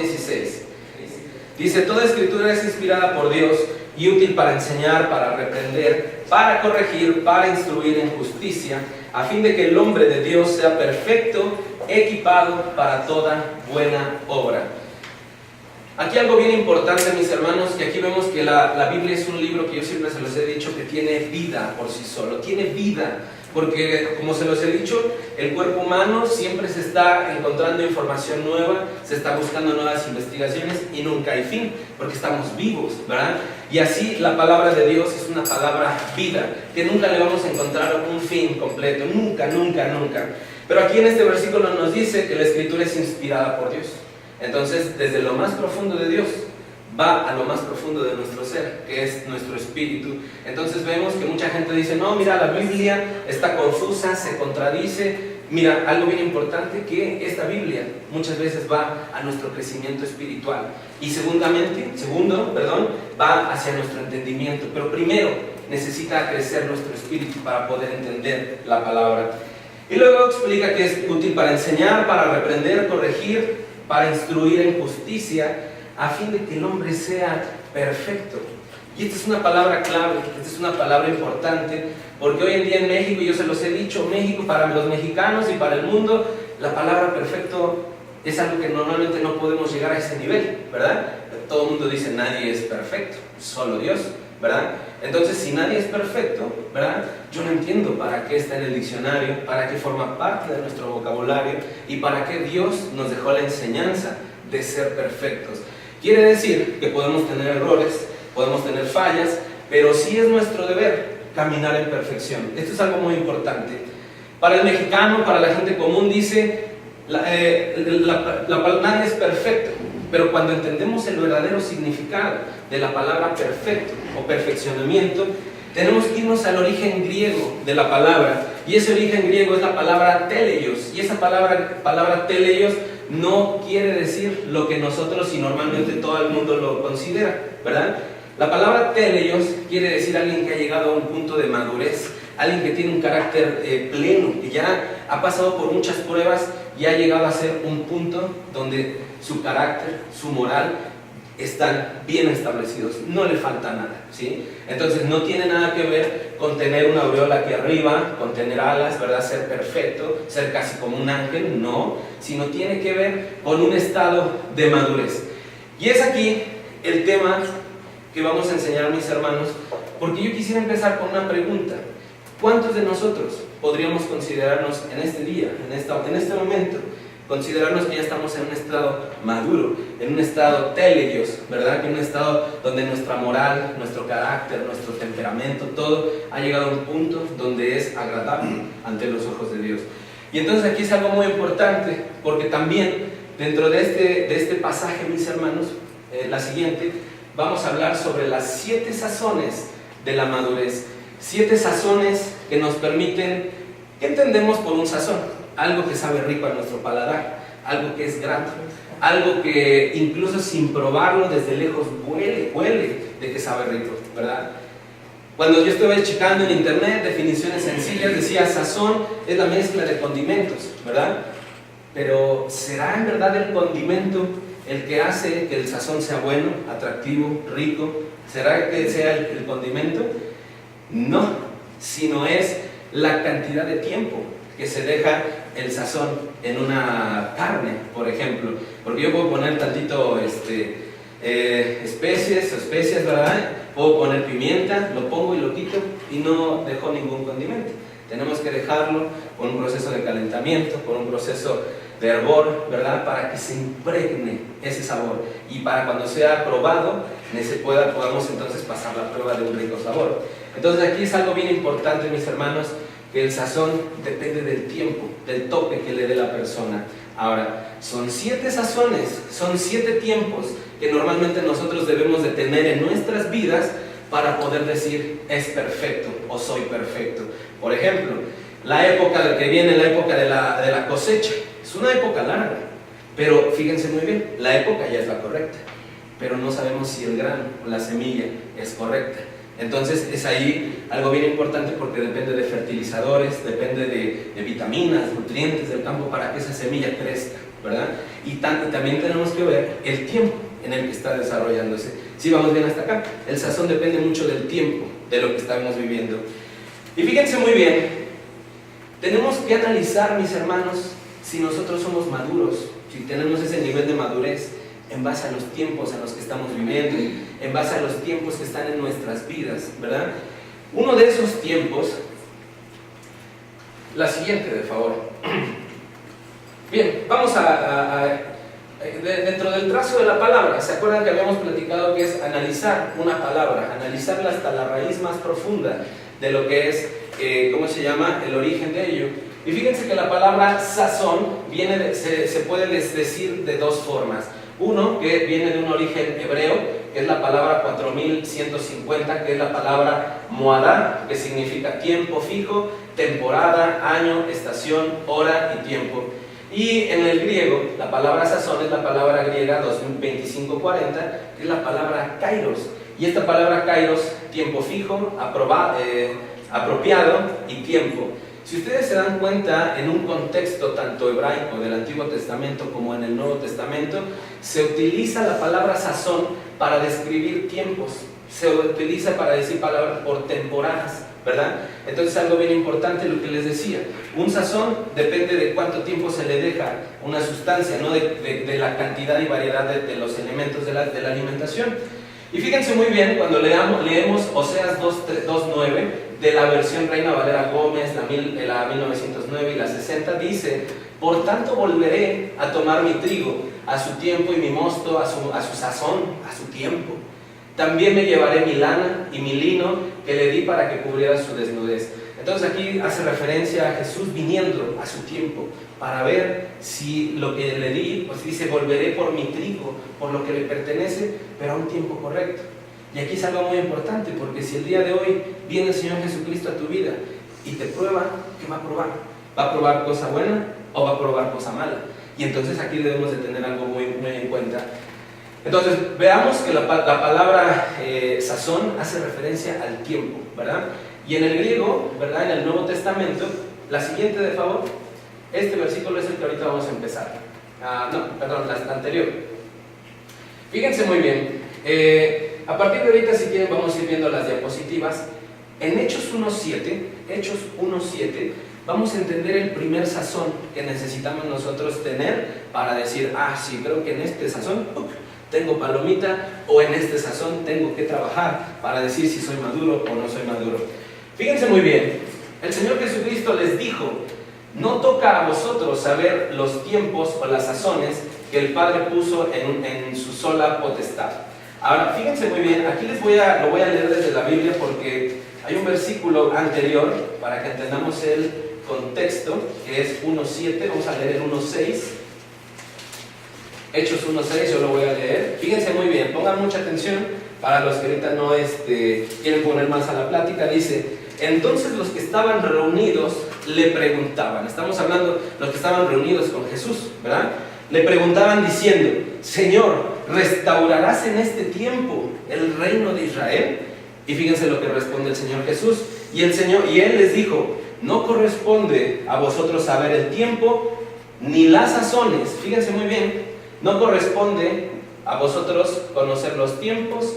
2:16. Dice: toda escritura es inspirada por Dios y útil para enseñar, para reprender, para corregir, para instruir en justicia, a fin de que el hombre de Dios sea perfecto, equipado para toda buena obra. Aquí algo bien importante, mis hermanos, que aquí vemos que la Biblia es un libro que yo siempre se los he dicho que tiene vida por sí solo, tiene vida, porque como se los he dicho, el cuerpo humano siempre se está encontrando información nueva, se está buscando nuevas investigaciones y nunca hay fin, porque estamos vivos, ¿verdad? Y así la palabra de Dios es una palabra vida, que nunca le vamos a encontrar un fin completo, nunca, nunca, nunca. Pero aquí en este versículo nos dice que la escritura es inspirada por Dios. Entonces, desde lo más profundo de Dios va a lo más profundo de nuestro ser, que es nuestro espíritu. Entonces vemos que mucha gente dice: no, mira, la Biblia está confusa, se contradice. Mira, algo bien importante, que esta Biblia muchas veces va a nuestro crecimiento espiritual. Y segundo, va hacia nuestro entendimiento. Pero primero necesita crecer nuestro espíritu para poder entender la palabra. Y luego explica que es útil para enseñar, para reprender, corregir, para instruir en justicia, a fin de que el hombre sea perfecto. Y esta es una palabra clave, esta es una palabra importante, porque hoy en día en México, yo se los he dicho, México, para los mexicanos y para el mundo, la palabra perfecto es algo que normalmente no podemos llegar a ese nivel, ¿verdad? Todo el mundo dice: nadie es perfecto, solo Dios, ¿verdad? Entonces, si nadie es perfecto, ¿verdad? Yo no entiendo para qué está en el diccionario, para qué forma parte de nuestro vocabulario y para qué Dios nos dejó la enseñanza de ser perfectos. Quiere decir que podemos tener errores, podemos tener fallas, pero sí es nuestro deber caminar en perfección. Esto es algo muy importante. Para el mexicano, para la gente común, dice: nadie es perfecto. Pero cuando entendemos el verdadero significado de la palabra perfecto o perfeccionamiento, tenemos que irnos al origen griego de la palabra. Y ese origen griego es la palabra teleios. Y esa palabra teleios no quiere decir lo que nosotros y normalmente todo el mundo lo considera, ¿verdad? La palabra teleios quiere decir alguien que ha llegado a un punto de madurez, alguien que tiene un carácter pleno, que ya ha pasado por muchas pruebas y ha llegado a ser un punto donde su carácter, su moral están bien establecidos, no le falta nada, ¿sí? Entonces no tiene nada que ver con tener una aureola aquí arriba, con tener alas, ¿verdad? Ser perfecto, ser casi como un ángel, no, sino tiene que ver con un estado de madurez. Y es aquí el tema que vamos a enseñar a mis hermanos, porque yo quisiera empezar con una pregunta: ¿cuántos de nosotros podríamos considerarnos en este día, en este momento, considerarnos que ya estamos en un estado maduro, en un estado teleios, ¿verdad? Que en un estado donde nuestra moral, nuestro carácter, nuestro temperamento, todo ha llegado a un punto donde es agradable ante los ojos de Dios. Y entonces aquí es algo muy importante, porque también dentro de este pasaje, mis hermanos, la siguiente, vamos a hablar sobre las 7 sazones de la madurez. 7 sazones que nos permiten, ¿qué entendemos por un sazón? Algo que sabe rico a nuestro paladar, algo que es grato, algo que incluso sin probarlo desde lejos huele de que sabe rico, ¿verdad? Cuando yo estuve checando en internet definiciones sencillas, decía: sazón es la mezcla de condimentos, ¿verdad? Pero ¿será en verdad el condimento el que hace que el sazón sea bueno, atractivo, rico? ¿Será que sea el condimento? No, sino es la cantidad de tiempo que se deja el sazón en una carne, por ejemplo. Porque yo puedo poner tantito especias, ¿verdad? Puedo poner pimienta, lo pongo y lo quito y no dejo ningún condimento. Tenemos que dejarlo con un proceso de calentamiento, con un proceso de hervor, ¿verdad? Para que se impregne ese sabor y para cuando sea probado podamos entonces pasar la prueba de un rico sabor. Entonces aquí es algo bien importante, mis hermanos, que el sazón depende del tiempo, del toque que le dé la persona. Ahora, son 7 sazones, son 7 tiempos que normalmente nosotros debemos de tener en nuestras vidas para poder decir: es perfecto o soy perfecto. Por ejemplo, la época que viene, la época de la cosecha, es una época larga, pero fíjense muy bien, la época ya es la correcta, pero no sabemos si el grano o la semilla es correcta. Entonces es ahí algo bien importante, porque depende de fertilizadores, depende de vitaminas, nutrientes del campo para que esa semilla crezca, ¿verdad? y también tenemos que ver el tiempo en el que está desarrollándose. Si vamos bien hasta acá, el sazón depende mucho del tiempo, de lo que estamos viviendo. Y fíjense muy bien, tenemos que analizar, mis hermanos, si nosotros somos maduros, si tenemos ese nivel de madurez en base a los tiempos en los que estamos viviendo, en base a los tiempos que están en nuestras vidas, ¿verdad? Uno de esos tiempos, la siguiente, de favor. Bien, vamos dentro del trazo de la palabra, ¿se acuerdan que habíamos platicado que es analizar una palabra, analizarla hasta la raíz más profunda de lo que es, ¿cómo se llama?, el origen de ello? Y fíjense que la palabra sazón se puede decir de dos formas. Uno, que viene de un origen hebreo, que es la palabra 4150, que es la palabra moadá, que significa tiempo fijo, temporada, año, estación, hora y tiempo. Y en el griego, la palabra sazón es la palabra griega 2540, que es la palabra kairos. Y esta palabra kairos, tiempo fijo, apropiado y tiempo. Si ustedes se dan cuenta, en un contexto tanto hebraico del Antiguo Testamento como en el Nuevo Testamento, se utiliza la palabra sazón para describir tiempos, se utiliza para decir palabras por temporadas, ¿verdad? Entonces algo bien importante lo que les decía, un sazón depende de cuánto tiempo se le deja una sustancia, no de la cantidad y variedad de los elementos de la alimentación. Y fíjense muy bien, cuando leemos Oseas 2.9 de la versión Reina Valera Gómez, la 1909 y la 60, dice: por tanto volveré a tomar mi trigo a su tiempo y mi mosto a su sazón, a su tiempo. También me llevaré mi lana y mi lino que le di para que cubriera su desnudez. Entonces aquí hace referencia a Jesús viniendo a su tiempo para ver si lo que le di, pues dice: volveré por mi trigo, por lo que le pertenece, pero a un tiempo correcto. Y aquí es algo muy importante, porque si el día de hoy viene el Señor Jesucristo a tu vida y te prueba, ¿qué va a probar? ¿Va a probar cosa buena o va a probar cosa mala? Y entonces aquí debemos de tener algo muy en cuenta. Entonces veamos que la palabra sazón hace referencia al tiempo, ¿verdad? Y en el griego, ¿verdad?, en el Nuevo Testamento, la siguiente, de favor, este versículo es el que ahorita vamos a empezar. La anterior. Fíjense muy bien. A partir de ahorita, si quieren, vamos a ir viendo las diapositivas. En Hechos 1.7, vamos a entender el primer sazón que necesitamos nosotros tener para decir: sí, creo que en este sazón tengo palomita, o en este sazón tengo que trabajar para decir si soy maduro o no soy maduro. Fíjense muy bien, el Señor Jesucristo les dijo: no toca a vosotros saber los tiempos o las sazones que el Padre puso en su sola potestad. Ahora, fíjense muy bien, aquí lo voy a leer desde la Biblia, porque hay un versículo anterior para que entendamos el contexto, que es 1.7, vamos a leer el 1.6. Hechos 1.6, yo lo voy a leer. Fíjense muy bien, pongan mucha atención para los que ahorita no quieren poner más a la plática. Dice: entonces los que estaban reunidos le preguntaban, estamos hablando los que estaban reunidos con Jesús, ¿verdad? Le preguntaban diciendo: Señor, ¿restaurarás en este tiempo el reino de Israel? Y fíjense lo que responde el Señor Jesús. Y Él les dijo: no corresponde a vosotros saber el tiempo ni las sazones. Fíjense muy bien, no corresponde a vosotros conocer los tiempos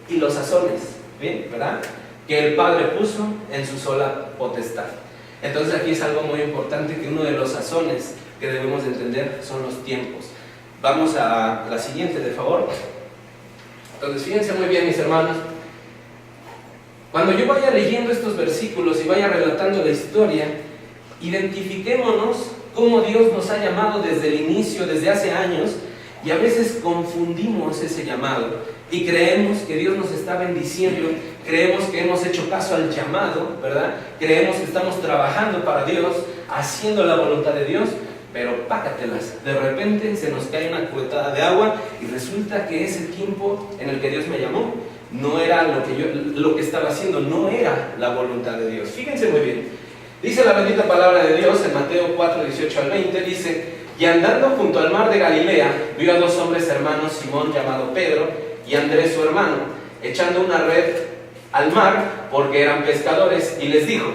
y los sazones, ¿bien? ¿Verdad?, que el Padre puso en su sola potestad. Entonces aquí es algo muy importante, que uno de los sazones que debemos de entender son los tiempos. Vamos a la siguiente, de favor. Entonces fíjense muy bien, mis hermanos, cuando yo vaya leyendo estos versículos y vaya relatando la historia, identifiquémonos cómo Dios nos ha llamado desde el inicio, desde hace años, y a veces confundimos ese llamado y creemos que Dios nos está bendiciendo, creemos que hemos hecho caso al llamado, ¿verdad? Creemos que estamos trabajando para Dios, haciendo la voluntad de Dios, pero pácatelas, de repente se nos cae una cubetada de agua y resulta que ese tiempo en el que Dios me llamó no era lo que estaba haciendo, no era la voluntad de Dios. Fíjense muy bien, dice la bendita palabra de Dios en Mateo 4:18-20, dice: y andando junto al mar de Galilea, vio a dos hombres hermanos, Simón llamado Pedro y Andrés su hermano, echando una red al mar porque eran pescadores, y les dijo: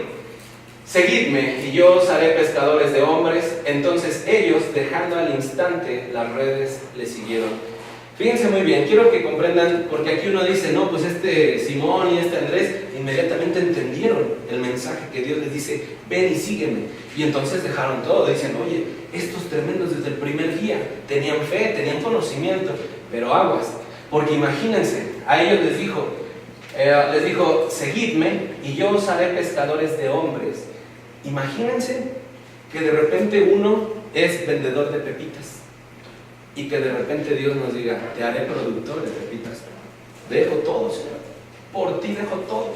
seguidme y yo os haré pescadores de hombres. Entonces ellos, dejando al instante las redes, le siguieron. Fíjense muy bien, quiero que comprendan, porque aquí uno dice, no, pues este Simón y este Andrés inmediatamente entendieron el mensaje que Dios les dice, ven y sígueme. Y entonces dejaron todo, dicen, oye, estos tremendos desde el primer día tenían fe, tenían conocimiento, pero aguas, porque imagínense, a ellos les dijo, seguidme y yo os haré pescadores de hombres. Imagínense que de repente uno es vendedor de pepitas. Y que de repente Dios nos diga, te haré productor de pepitas. Dejo todo, Señor. Por ti dejo todo.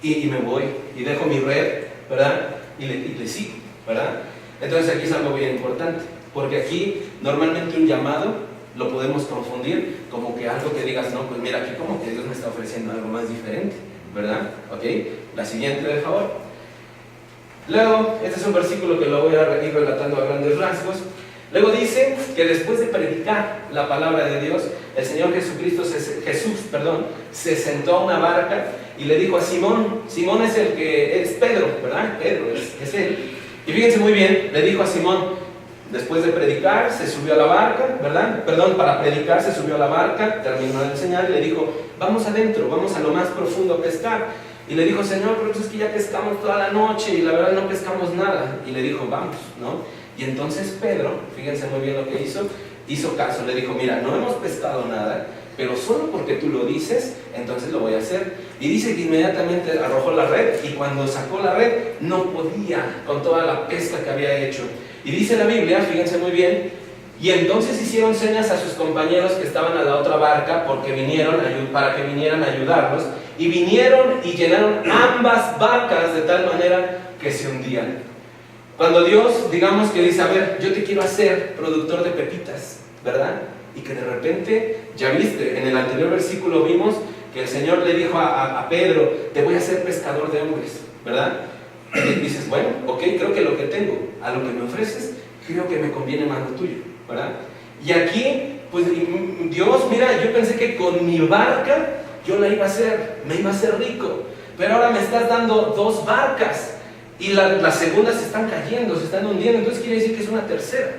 Y me voy, y dejo mi red, ¿verdad? Y le sigo, ¿verdad? Entonces aquí es algo bien importante. Porque aquí normalmente un llamado lo podemos confundir como que algo que digas, no, pues mira, aquí como que Dios me está ofreciendo algo más diferente, ¿verdad? ¿Ok? La siguiente, de favor. Luego, este es un versículo que lo voy a ir relatando a grandes rasgos. Luego dice que después de predicar la palabra de Dios, el Señor Jesús se sentó a una barca y le dijo a Simón es el que es Pedro, ¿verdad? Pedro es él. Y fíjense muy bien, le dijo a Simón, después de predicar, se subió a la barca, ¿verdad? Para predicar se subió a la barca, terminó de enseñar y le dijo, vamos adentro, vamos a lo más profundo a pescar. Y le dijo, Señor, pero es que ya pescamos toda la noche y la verdad no pescamos nada. Y le dijo, vamos, ¿no? Y entonces Pedro, fíjense muy bien lo que hizo caso, le dijo, mira, no hemos pescado nada, pero solo porque tú lo dices, entonces lo voy a hacer. Y dice que inmediatamente arrojó la red, y cuando sacó la red, no podía con toda la pesca que había hecho. Y dice la Biblia, fíjense muy bien, y entonces hicieron señas a sus compañeros que estaban a la otra barca, para que vinieran a ayudarlos, y vinieron y llenaron ambas barcas de tal manera que se hundían. Cuando Dios, digamos que dice, a ver, yo te quiero hacer productor de pepitas, ¿verdad? Y que de repente, ya viste, en el anterior versículo vimos que el Señor le dijo a Pedro, te voy a hacer pescador de hombres, ¿verdad? Y dices, bueno, ok, creo que lo que tengo, a lo que me ofreces, creo que me conviene más lo tuyo, ¿verdad? Y aquí, pues Dios, mira, yo pensé que con mi barca yo la iba a hacer, me iba a hacer rico, pero ahora me estás dando 2 barcas. Y las segundas se están cayendo, se están hundiendo, entonces quiere decir que es una tercera.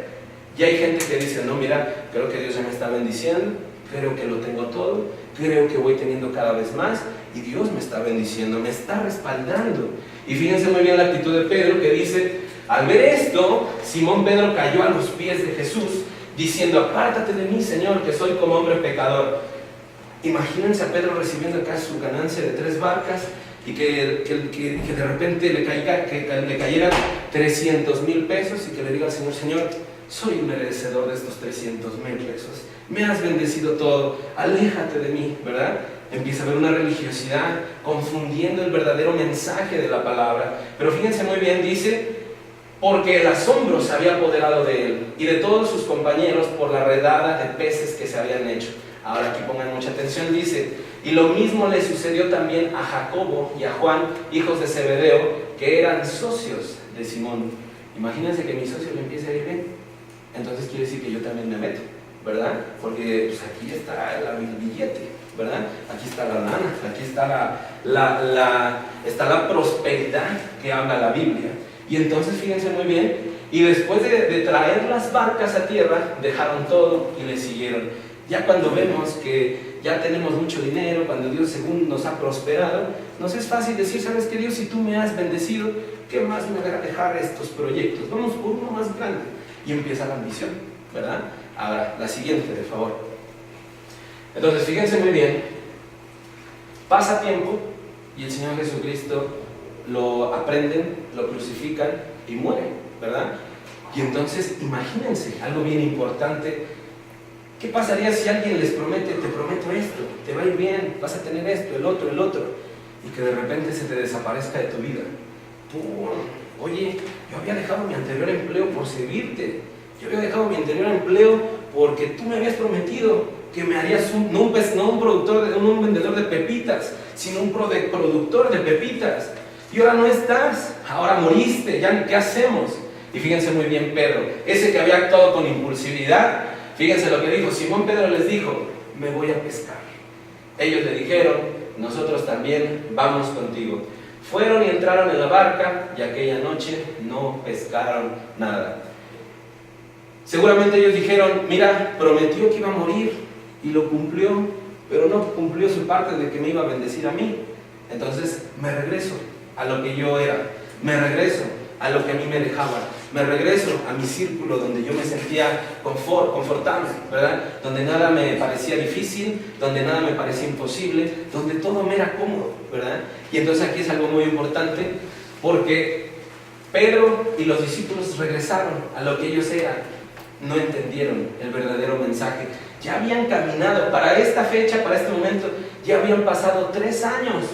Y hay gente que dice, no, mira, creo que Dios ya me está bendiciendo, creo que lo tengo todo, creo que voy teniendo cada vez más, y Dios me está bendiciendo, me está respaldando. Y fíjense muy bien la actitud de Pedro, que dice, al ver esto, Simón Pedro cayó a los pies de Jesús, diciendo, apártate de mí, Señor, que soy como hombre pecador. Imagínense a Pedro recibiendo acá su ganancia de 3 barcas, y que de repente le cayeran 300,000 pesos y que le diga al Señor, Señor, soy un merecedor de estos 300,000 pesos, me has bendecido todo, aléjate de mí, ¿verdad? Empieza a haber una religiosidad confundiendo el verdadero mensaje de la palabra. Pero fíjense muy bien, dice, porque el asombro se había apoderado de él y de todos sus compañeros por la redada de peces que se habían hecho. Ahora aquí pongan mucha atención, dice, y lo mismo le sucedió también a Jacobo y a Juan, hijos de Zebedeo, que eran socios de Simón. Imagínense que mi socio le empieza a ir bien, entonces quiere decir que yo también me meto, ¿verdad? Porque pues, aquí está el billete, ¿verdad? Aquí está la lana, aquí está la prosperidad que habla la Biblia. Y entonces fíjense muy bien, y después de traer las barcas a tierra, dejaron todo y le siguieron. Ya cuando vemos que ya tenemos mucho dinero, cuando Dios según nos ha prosperado, nos es fácil decir, ¿sabes qué, Dios? Si tú me has bendecido, ¿qué más me va a dejar estos proyectos? Vamos por uno más grande. Y empieza la ambición, ¿verdad? Ahora, la siguiente, de favor. Entonces, fíjense muy bien, pasa tiempo y el Señor Jesucristo lo aprenden, lo crucifican y muere, ¿verdad? Y entonces, imagínense, algo bien importante. ¿Qué pasaría si alguien les promete, te prometo esto, te va a ir bien, vas a tener esto, el otro, y que de repente se te desaparezca de tu vida? Oye, yo había dejado mi anterior empleo por servirte, yo había dejado mi anterior empleo porque tú me habías prometido que me harías no un vendedor de pepitas, sino un productor de pepitas, y ahora no estás, ahora moriste, ¿ya qué hacemos? Y fíjense muy bien Pedro, ese que había actuado con impulsividad. Fíjense lo que dijo, Simón Pedro les dijo, me voy a pescar. Ellos le dijeron, nosotros también vamos contigo. Fueron y entraron en la barca y aquella noche no pescaron nada. Seguramente ellos dijeron, mira, prometió que iba a morir y lo cumplió, pero no cumplió su parte de que me iba a bendecir a mí. Entonces me regreso a lo que yo era, me regreso a lo que a mí me dejaba, me regreso a mi círculo donde yo me sentía confortable, ¿verdad? Donde nada me parecía difícil, donde nada me parecía imposible, donde todo me era cómodo, ¿verdad? Y entonces aquí es algo muy importante, porque Pedro y los discípulos regresaron a lo que ellos eran, no entendieron el verdadero mensaje. Ya habían caminado, para esta fecha, para este momento, ya habían pasado 3 años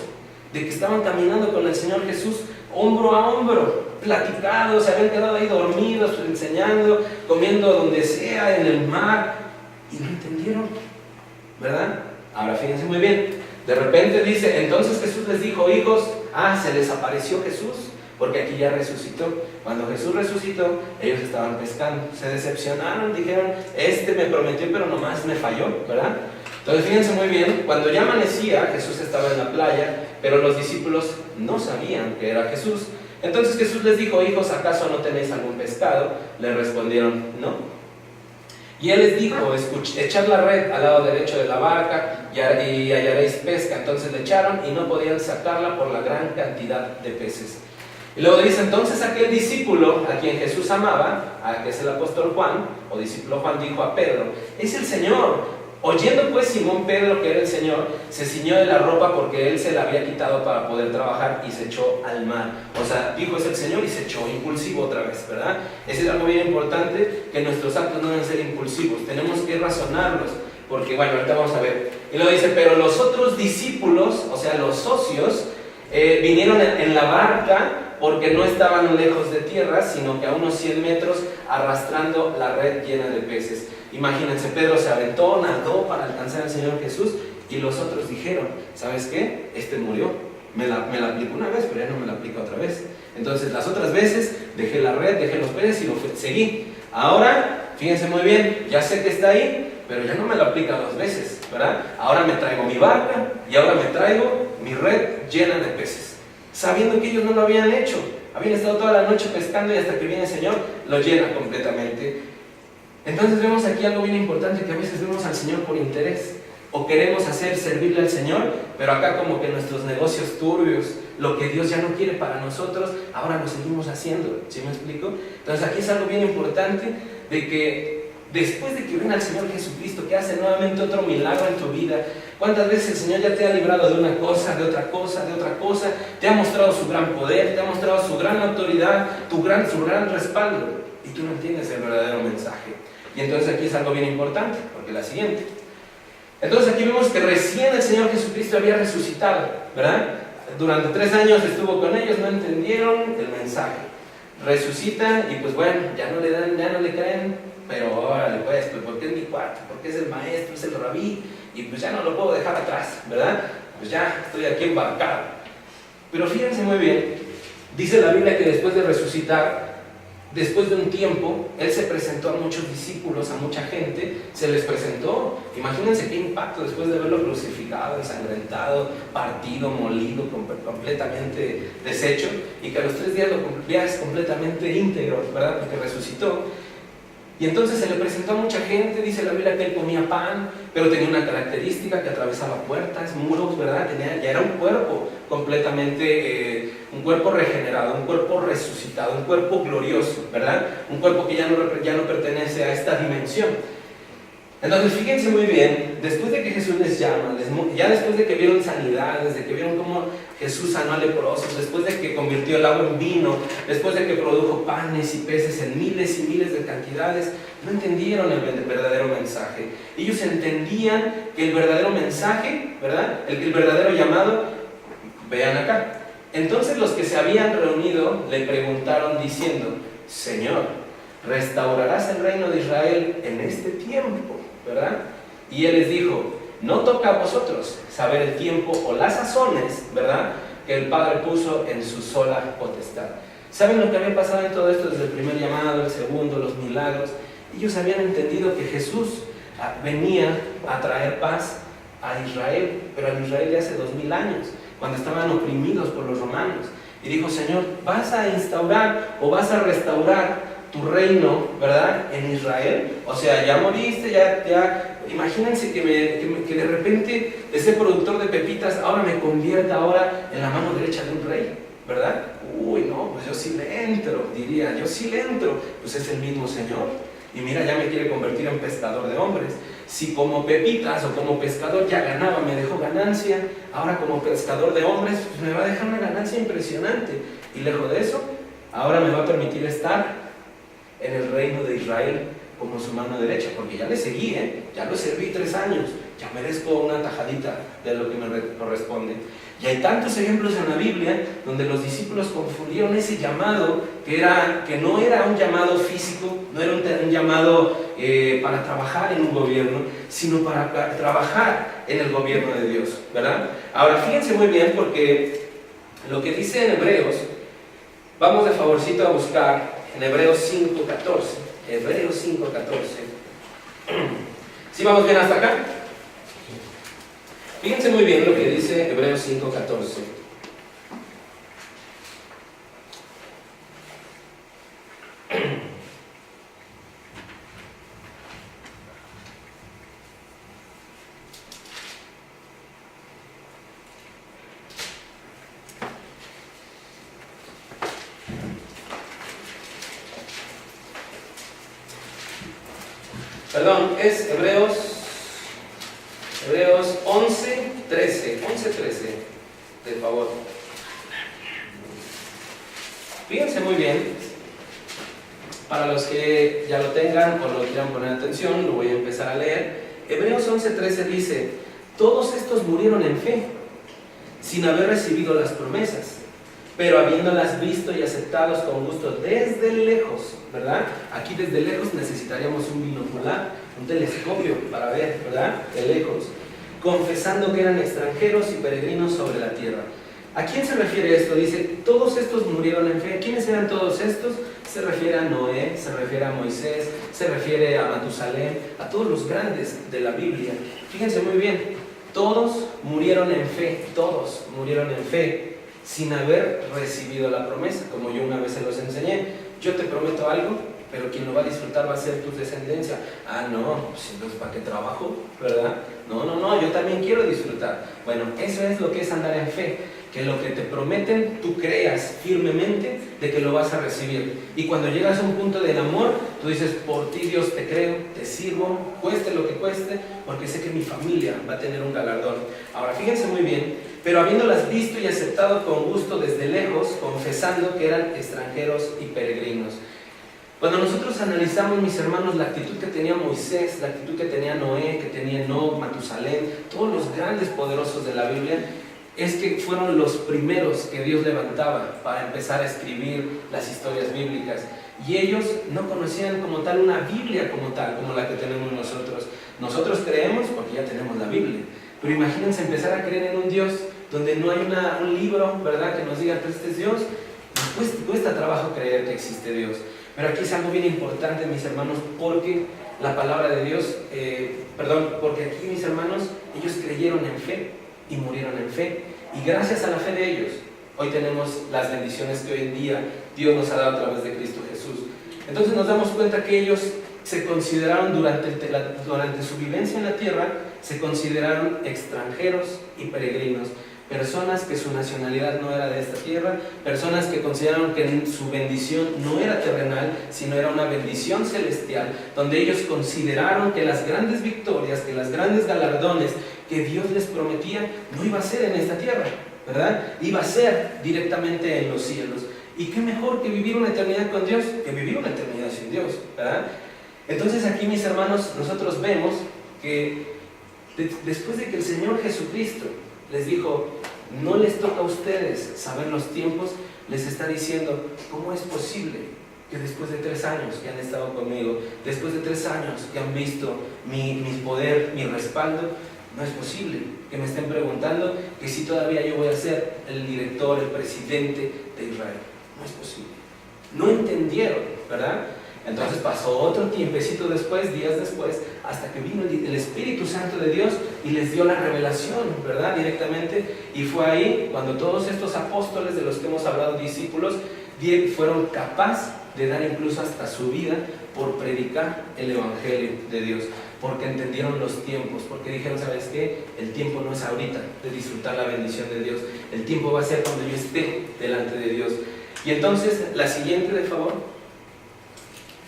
de que estaban caminando con el Señor Jesús, hombro a hombro, platicados, se habían quedado ahí dormidos, enseñando, comiendo donde sea, en el mar, y no entendieron, ¿verdad? Ahora fíjense muy bien, de repente dice, entonces Jesús les dijo, hijos, se les apareció Jesús, porque aquí ya resucitó. Cuando Jesús resucitó, ellos estaban pescando, se decepcionaron, dijeron, me prometió, pero nomás me falló, ¿verdad? Entonces fíjense muy bien, cuando ya amanecía, Jesús estaba en la playa, pero los discípulos no sabían que era Jesús. Entonces Jesús les dijo, hijos, ¿acaso no tenéis algún pescado? Le respondieron, no. Y él les dijo, echad la red al lado derecho de la barca y hallaréis pesca. Entonces le echaron y no podían sacarla por la gran cantidad de peces. Y luego dice, entonces aquel discípulo a quien Jesús amaba, que es el apóstol Juan, o discípulo Juan, dijo a Pedro, es el Señor. Oyendo pues Simón Pedro que era el Señor, se ciñó de la ropa porque él se la había quitado para poder trabajar y se echó al mar. O sea, dijo es el Señor y se echó, impulsivo otra vez, ¿verdad? Ese es algo bien importante, que nuestros actos no deben ser impulsivos, tenemos que razonarlos, porque bueno, ahorita vamos a ver. Y luego dice, pero los otros discípulos, o sea, los socios, vinieron en la barca porque no estaban lejos de tierra, sino que a unos 100 metros arrastrando la red llena de peces. Imagínense, Pedro se aventó, nadó para alcanzar al Señor Jesús y los otros dijeron, ¿sabes qué? Murió, me la aplicó una vez, pero ya no me la aplica otra vez. Entonces las otras veces dejé la red, dejé los peces y seguí. Ahora, fíjense muy bien, ya sé que está ahí, pero ya no me lo aplica 2 veces, ¿verdad? Ahora me traigo mi barca y ahora me traigo mi red llena de peces, sabiendo que ellos no lo habían hecho. Habían estado toda la noche pescando y hasta que viene el Señor lo llena completamente. Entonces vemos aquí algo bien importante, que a veces vemos al Señor por interés, o queremos servirle al Señor, pero acá como que nuestros negocios turbios, lo que Dios ya no quiere para nosotros, ahora lo seguimos haciendo, ¿sí me explico? Entonces aquí es algo bien importante, de que después de que ven al Señor Jesucristo, que hace nuevamente otro milagro en tu vida, ¿cuántas veces el Señor ya te ha librado de una cosa, de otra cosa, de otra cosa? Te ha mostrado su gran poder, te ha mostrado su gran autoridad, su gran respaldo, y tú no entiendes el verdadero mensaje. Y entonces aquí es algo bien importante, porque la siguiente. Entonces aquí vemos que recién el Señor Jesucristo había resucitado, ¿verdad? Durante 3 años estuvo con ellos, no entendieron el mensaje. Resucita y pues bueno, ya no le creen, pero órale pues, porque es mi cuarto, porque es el maestro, es el rabí, y pues ya no lo puedo dejar atrás, ¿verdad? Pues ya estoy aquí embarcado. Pero fíjense muy bien, dice la Biblia que después de resucitar, después de un tiempo, Él se presentó a muchos discípulos, a mucha gente, se les presentó. Imagínense qué impacto después de verlo crucificado, ensangrentado, partido, molido, completamente deshecho, y que a los 3 días lo veas completamente íntegro, ¿verdad? Porque resucitó. Y entonces se le presentó a mucha gente, dice la Biblia que Él comía pan, pero tenía una característica que atravesaba puertas, muros, ¿verdad? Ya era un cuerpo completamente, un cuerpo regenerado, un cuerpo resucitado, un cuerpo glorioso, ¿verdad? Un cuerpo que ya no pertenece a esta dimensión. Entonces fíjense muy bien, después de que Jesús les llama, ya después de que vieron sanidades, de que vieron cómo Jesús sanó a leprosos, después de que convirtió el agua en vino, después de que produjo panes y peces en miles y miles de cantidades, no entendieron el verdadero mensaje. Ellos entendían que el verdadero mensaje, ¿verdad? El verdadero llamado, vean acá. Entonces los que se habían reunido le preguntaron diciendo, Señor, ¿restaurarás el reino de Israel en este tiempo? ¿Verdad? Y Él les dijo, no toca a vosotros saber el tiempo o las sazones, ¿verdad?, que el Padre puso en su sola potestad. ¿Saben lo que había pasado en todo esto desde el primer llamado, el segundo, los milagros? Ellos habían entendido que Jesús venía a traer paz a Israel, pero a Israel de hace 2000 años. cuando estaban oprimidos por los romanos. Y dijo, Señor, vas a instaurar o vas a restaurar tu reino, ¿verdad? En Israel. O sea, ya moriste, imagínense que de repente ese productor de pepitas ahora me convierta ahora en la mano derecha de un rey, ¿verdad? Uy, no, pues yo sí le entro, diría, yo sí le entro. Pues es el mismo Señor. Y mira, ya me quiere convertir en pescador de hombres. Si como pepitas o como pescador ya ganaba, me dejó ganancia, ahora como pescador de hombres pues me va a dejar una ganancia impresionante. Y lejos de eso, ahora me va a permitir estar en el reino de Israel como su mano derecha, porque ya le seguí, ya lo serví 3 años, ya merezco una tajadita de lo que me corresponde. Y hay tantos ejemplos en la Biblia donde los discípulos confundieron ese llamado que no era un llamado físico, no era un llamado para trabajar en un gobierno, sino para trabajar en el gobierno de Dios, ¿verdad? Ahora fíjense muy bien, porque lo que dice en Hebreos, vamos de favorcito a buscar en Hebreos 5:14. Hebreos 5:14. ¿Sí vamos bien hasta acá? Fíjense muy bien lo que dice Hebreos 5:14. Perdón, es Hebreos 11:13, de favor. Fíjense muy bien, para los que ya lo tengan o lo quieran poner atención, lo voy a empezar a leer. Hebreos 11:13 dice, todos estos murieron en fe, sin haber recibido las promesas, pero habiéndolas visto y aceptados con gusto desde lejos, ¿verdad? Aquí desde lejos necesitaríamos un binocular, un telescopio para ver, ¿verdad? De lejos, confesando que eran extranjeros y peregrinos sobre la tierra. ¿A quién se refiere esto? Dice, todos estos murieron en fe. ¿Quiénes eran todos estos? Se refiere a Noé, se refiere a Moisés, se refiere a Matusalén, a todos los grandes de la Biblia. Fíjense muy bien, todos murieron en fe, sin haber recibido la promesa, como yo una vez se los enseñé. Yo te prometo algo, pero quien lo va a disfrutar va a ser tu descendencia. Ah, no, pues entonces ¿para qué trabajo? ¿Verdad? No, yo también quiero disfrutar. Bueno, eso es lo que es andar en fe, que lo que te prometen tú creas firmemente de que lo vas a recibir. Y cuando llegas a un punto del amor, tú dices, por ti Dios te creo, te sirvo, cueste lo que cueste, porque sé que mi familia va a tener un galardón. Ahora fíjense muy bien, pero habiéndolas visto y aceptado con gusto desde lejos, confesando que eran extranjeros y peregrinos. Cuando nosotros analizamos, mis hermanos, la actitud que tenía Moisés, la actitud que tenía Noé, que tenía Enoc, Matusalén, todos los grandes poderosos de la Biblia, es que fueron los primeros que Dios levantaba para empezar a escribir las historias bíblicas. Y ellos no conocían como tal una Biblia como tal, como la que tenemos nosotros. Nosotros creemos porque ya tenemos la Biblia. Pero imagínense empezar a creer en un Dios donde no hay un libro, ¿verdad?, que nos diga que este es Dios. Cuesta trabajo creer que existe Dios. Pero aquí es algo bien importante, mis hermanos, porque la palabra de Dios, porque aquí, mis hermanos, ellos creyeron en fe y murieron en fe. Y gracias a la fe de ellos, hoy tenemos las bendiciones que hoy en día Dios nos ha dado a través de Cristo Jesús. Entonces nos damos cuenta que ellos se consideraron durante su vivencia en la tierra, se consideraron extranjeros y peregrinos. Personas que su nacionalidad no era de esta tierra, personas que consideraron que su bendición no era terrenal, sino era una bendición celestial, donde ellos consideraron que las grandes victorias, que los grandes galardones que Dios les prometía, no iba a ser en esta tierra, ¿verdad? Iba a ser directamente en los cielos. Y qué mejor que vivir una eternidad con Dios, que vivir una eternidad sin Dios, ¿verdad? Entonces aquí, mis hermanos, nosotros vemos que después de que el Señor Jesucristo les dijo, no les toca a ustedes saber los tiempos, les está diciendo, ¿cómo es posible que después de 3 años que han estado conmigo, después de 3 años que han visto mi poder, mi respaldo, no es posible que me estén preguntando que si todavía yo voy a ser el director, el presidente de Israel? No es posible. No entendieron, ¿verdad? Entonces pasó otro tiempecito después, días después, hasta que vino el Espíritu Santo de Dios y les dio la revelación, ¿verdad? Directamente. Y fue ahí cuando todos estos apóstoles de los que hemos hablado, discípulos, fueron capaces de dar incluso hasta su vida por predicar el Evangelio de Dios, porque entendieron los tiempos, porque dijeron, ¿sabes qué? El tiempo no es ahorita de disfrutar la bendición de Dios, el tiempo va a ser cuando yo esté delante de Dios. Y entonces, la siguiente, de favor,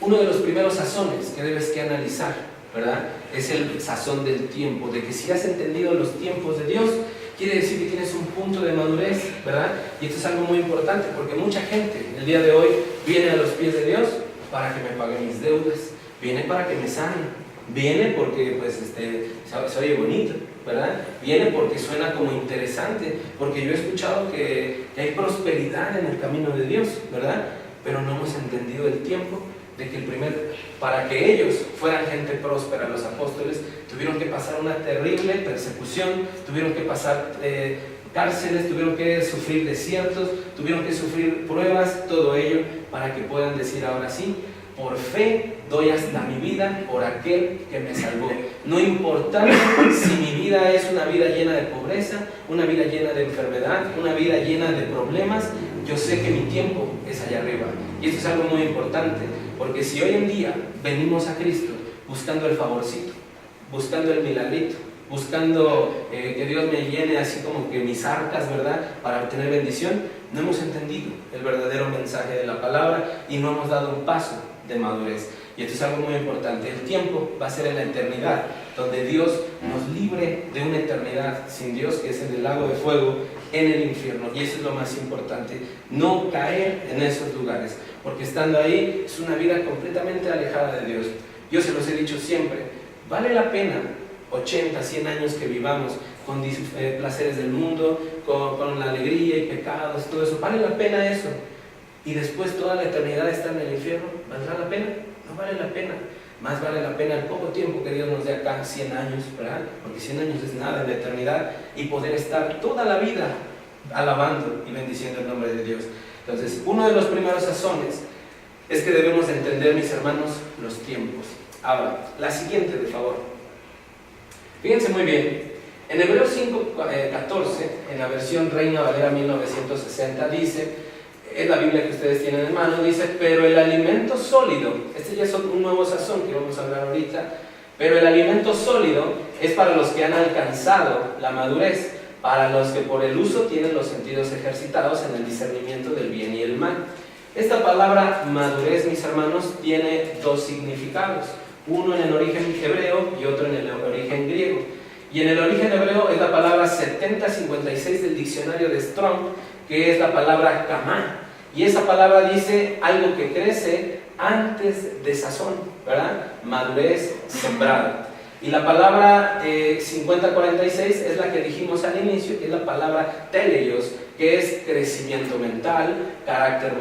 uno de los primeros sazones que debes que analizar, ¿verdad? Es el sazón del tiempo, de que si has entendido los tiempos de Dios, quiere decir que tienes un punto de madurez, ¿verdad? Y esto es algo muy importante, porque mucha gente el día de hoy viene a los pies de Dios para que me pague mis deudas, viene para que me sane, viene porque pues se oye bonito, ¿verdad? Viene porque suena como interesante, porque yo he escuchado que hay prosperidad en el camino de Dios, ¿verdad? Pero no hemos entendido el tiempo de que para que ellos fueran gente próspera, los apóstoles tuvieron que pasar una terrible persecución, tuvieron que pasar cárceles, tuvieron que sufrir desiertos, tuvieron que sufrir pruebas, todo ello para que puedan decir ahora sí, por fe doy hasta mi vida por aquel que me salvó. No importa si mi vida es una vida llena de pobreza, una vida llena de enfermedad, una vida llena de problemas, yo sé que mi tiempo es allá arriba. Y esto es algo muy importante, porque si hoy en día venimos a Cristo buscando el favorcito, buscando el milagrito, buscando que Dios me llene así como que mis arcas, ¿verdad?, para obtener bendición, no hemos entendido el verdadero mensaje de la palabra y no hemos dado un paso de madurez. Y esto es algo muy importante. El tiempo va a ser en la eternidad, donde Dios nos libre de una eternidad sin Dios, que es en el lago de fuego, en el infierno. Y eso es lo más importante, no caer en esos lugares, porque estando ahí es una vida completamente alejada de Dios. Yo se los he dicho siempre, vale la pena 80, 100 años que vivamos con placeres del mundo, con la alegría y pecados, todo eso, vale la pena eso. Y después toda la eternidad está en el infierno, ¿valdrá la pena? No vale la pena. Más vale la pena el poco tiempo que Dios nos dé acá, 100 años, ¿verdad? Porque 100 años es nada en la eternidad, y poder estar toda la vida alabando y bendiciendo el nombre de Dios. Entonces, uno de los primeros sazones es que debemos entender, mis hermanos, los tiempos. Ahora, la siguiente, de favor. Fíjense muy bien, en Hebreos 5:14, en la versión Reina Valera 1960, dice, es la Biblia que ustedes tienen en mano, dice, pero el alimento sólido, este ya es un nuevo sazón que vamos a hablar ahorita, pero el alimento sólido es para los que han alcanzado la madurez, para los que por el uso tienen los sentidos ejercitados en el discernimiento del bien y el mal. Esta palabra madurez, mis hermanos, tiene dos significados, uno en el origen hebreo y otro en el origen griego. Y en el origen hebreo es la palabra 7056 del diccionario de Strong, que es la palabra kamá. Y esa palabra dice algo que crece antes de sazón, ¿verdad? Madurez, sembrada. Y la palabra 5046 es la que dijimos al inicio, que es la palabra teleios, que es crecimiento mental, carácter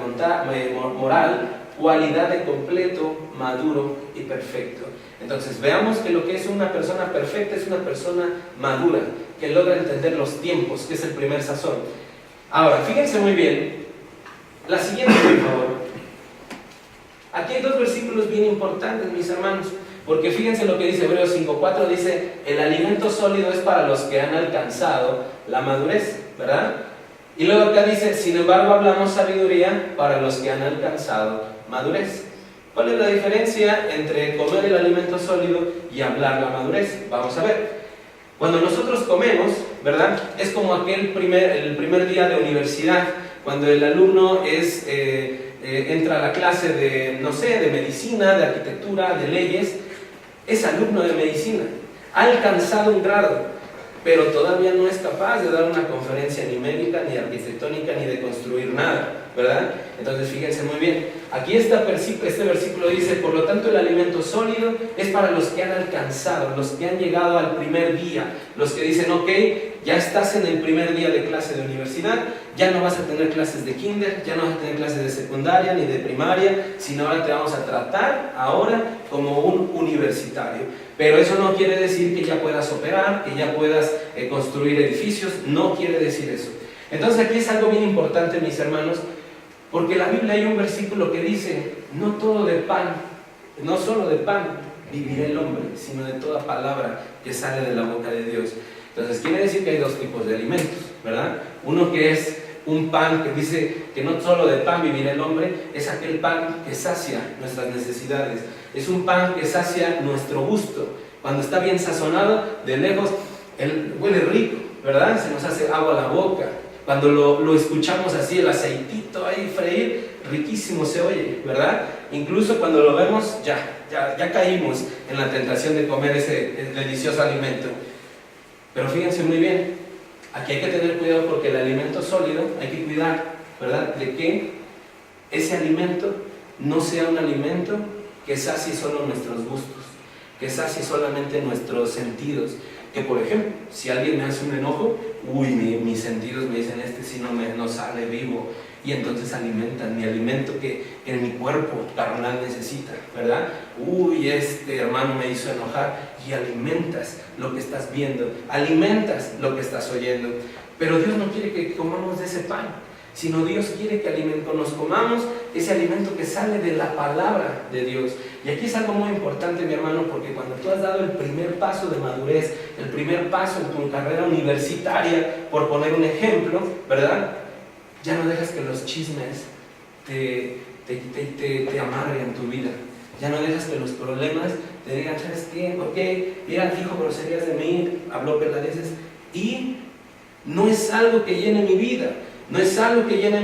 moral, cualidad de completo, maduro y perfecto. Entonces veamos que lo que es una persona perfecta es una persona madura, que logra entender los tiempos, que es el primer sazón. Ahora, fíjense muy bien, la siguiente, por favor. Aquí hay dos versículos bien importantes, mis hermanos, porque fíjense lo que dice Hebreos 5:4, dice, el alimento sólido es para los que han alcanzado la madurez, ¿verdad? Y luego acá dice, sin embargo hablamos sabiduría para los que han alcanzado madurez. ¿Cuál es la diferencia entre comer el alimento sólido y hablar la madurez? Vamos a ver. Cuando nosotros comemos, ¿verdad? Es como el primer día de universidad, cuando el alumno entra a la clase de, no sé, de medicina, de arquitectura, de leyes, es alumno de medicina, ha alcanzado un grado, pero todavía no es capaz de dar una conferencia ni médica, ni arquitectónica, ni de construir nada, ¿verdad? Entonces fíjense muy bien, aquí este versículo dice, por lo tanto el alimento sólido es para los que han alcanzado, los que han llegado al primer día, los que dicen, ok, ya estás en el primer día de clase de universidad, ya no vas a tener clases de kinder, ya no vas a tener clases de secundaria ni de primaria, sino ahora te vamos a tratar ahora como un universitario. Pero eso no quiere decir que ya puedas operar, que ya puedas construir edificios, no quiere decir eso. Entonces aquí es algo bien importante, mis hermanos, porque en la Biblia hay un versículo que dice no todo de pan, no solo de pan vivirá el hombre, sino de toda palabra que sale de la boca de Dios. Entonces quiere decir que hay dos tipos de alimentos, ¿verdad? Uno que es un pan que dice que no solo de pan vivirá el hombre, es aquel pan que sacia nuestras necesidades, es un pan que sacia nuestro gusto. Cuando está bien sazonado, de lejos, él huele rico, ¿verdad? Se nos hace agua a la boca. Cuando lo escuchamos así, el aceitito ahí freír, riquísimo se oye, ¿verdad? Incluso cuando lo vemos, ya caímos en la tentación de comer ese delicioso alimento. Pero fíjense muy bien, aquí hay que tener cuidado porque el alimento sólido hay que cuidar, ¿verdad? De que ese alimento no sea un alimento que sacie solo nuestros gustos, que sacie solamente nuestros sentidos. Que por ejemplo, si alguien me hace un enojo, mis sentidos me dicen, este sí no sale vivo, y entonces alimentan mi alimento que mi cuerpo carnal necesita, ¿verdad? Este hermano me hizo enojar, y alimentas lo que estás viendo, alimentas lo que estás oyendo. Pero Dios no quiere que comamos de ese pan, sino Dios quiere que nos comamos ese alimento que sale de la palabra de Dios. Y aquí es algo muy importante, mi hermano, porque cuando tú has dado el primer paso de madurez, el primer paso en tu carrera universitaria, por poner un ejemplo, ¿verdad? Ya no dejas que los chismes te amarguen tu vida. Ya no dejas que los problemas te digan, ¿sabes qué? ¿Por qué? Mira, dijo groserías de mí, habló peladeces, y no es algo que llene mi vida. No es algo que llene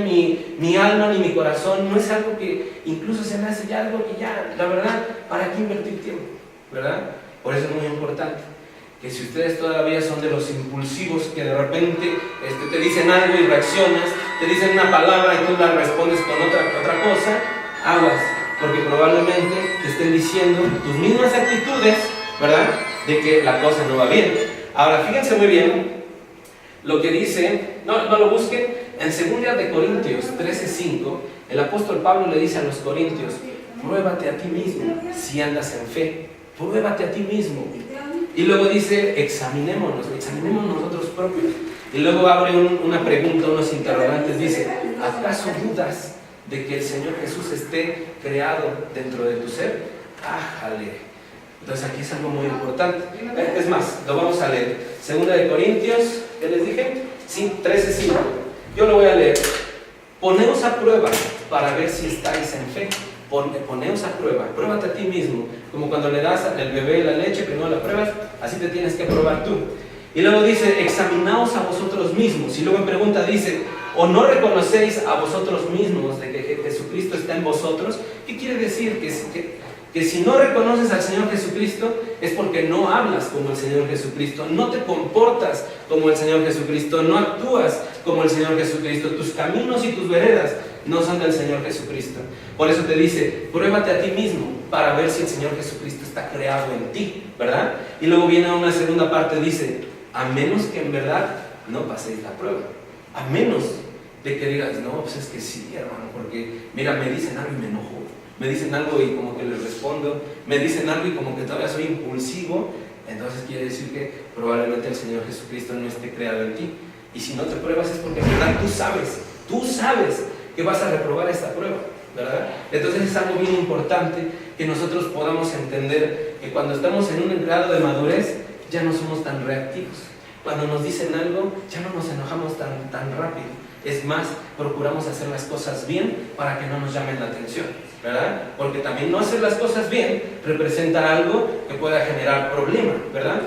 mi alma ni mi corazón, no es algo que incluso se me hace ya algo que ya, la verdad, ¿para qué invertir tiempo? ¿Verdad? Por eso es muy importante que si ustedes todavía son de los impulsivos que de repente te dicen algo y reaccionas, te dicen una palabra y tú la respondes con otra cosa, aguas, porque probablemente te estén diciendo tus mismas actitudes, ¿verdad? De que la cosa no va bien. Ahora, fíjense muy bien lo que dice, no lo busquen, en 2 de Corintios 13:5, el apóstol Pablo le dice a los corintios, pruébate a ti mismo si andas en fe, pruébate a ti mismo. Y luego dice, examinémonos nosotros propios. Y luego abre una pregunta, unos interrogantes, dice, ¿acaso dudas de que el Señor Jesús esté creado dentro de tu ser? ¡Ájale! Entonces aquí es algo muy importante. Es más, lo vamos a leer. 2 de Corintios, ¿qué les dije? 13:5. Yo lo voy a leer. Poneos a prueba para ver si estáis en fe. Poneos a prueba, pruébate a ti mismo. Como cuando le das al bebé la leche, primero la pruebas, así te tienes que probar tú. Y luego dice, examinaos a vosotros mismos. Y luego en pregunta dice, ¿o no reconocéis a vosotros mismos de que Jesucristo está en vosotros? ¿Qué quiere decir? Que si no reconoces al Señor Jesucristo es porque no hablas como el Señor Jesucristo, no te comportas como el Señor Jesucristo, no actúas como el Señor Jesucristo, tus caminos y tus veredas no son del Señor Jesucristo. Por eso te dice, pruébate a ti mismo para ver si el Señor Jesucristo está creado en ti, ¿verdad? Y luego viene una segunda parte, dice, a menos que en verdad no paséis la prueba, a menos de que digas, no, pues es que sí, hermano, porque mira, me dicen algo y me enojo. Me dicen algo y como que les respondo, me dicen algo y como que todavía soy impulsivo, entonces quiere decir que probablemente el Señor Jesucristo no esté creado en ti. Y si no te pruebas es porque en verdad tú sabes que vas a reprobar esta prueba, ¿verdad? Entonces es algo bien importante que nosotros podamos entender que cuando estamos en un grado de madurez ya no somos tan reactivos. Cuando nos dicen algo ya no nos enojamos tan rápido. Es más, procuramos hacer las cosas bien para que no nos llamen la atención, ¿verdad? Porque también no hacer las cosas bien representa algo que pueda generar problema, ¿verdad?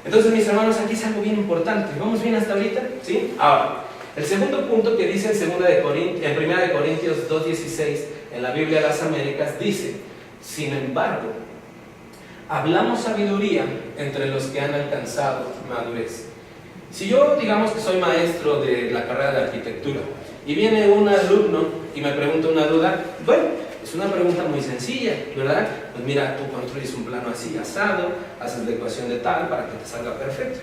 Entonces, mis hermanos, aquí es algo bien importante. ¿Vamos bien hasta ahorita? ¿Sí? Ahora, el segundo punto que dice en 1 de Corintios 2:16 en la Biblia de las Américas dice, sin embargo, hablamos sabiduría entre los que han alcanzado madurez. Si yo, digamos que soy maestro de la carrera de arquitectura y viene un alumno y me pregunta una duda, bueno, es una pregunta muy sencilla, ¿verdad? Pues mira, tú construyes un plano así, asado, haces la ecuación de tal para que te salga perfecto.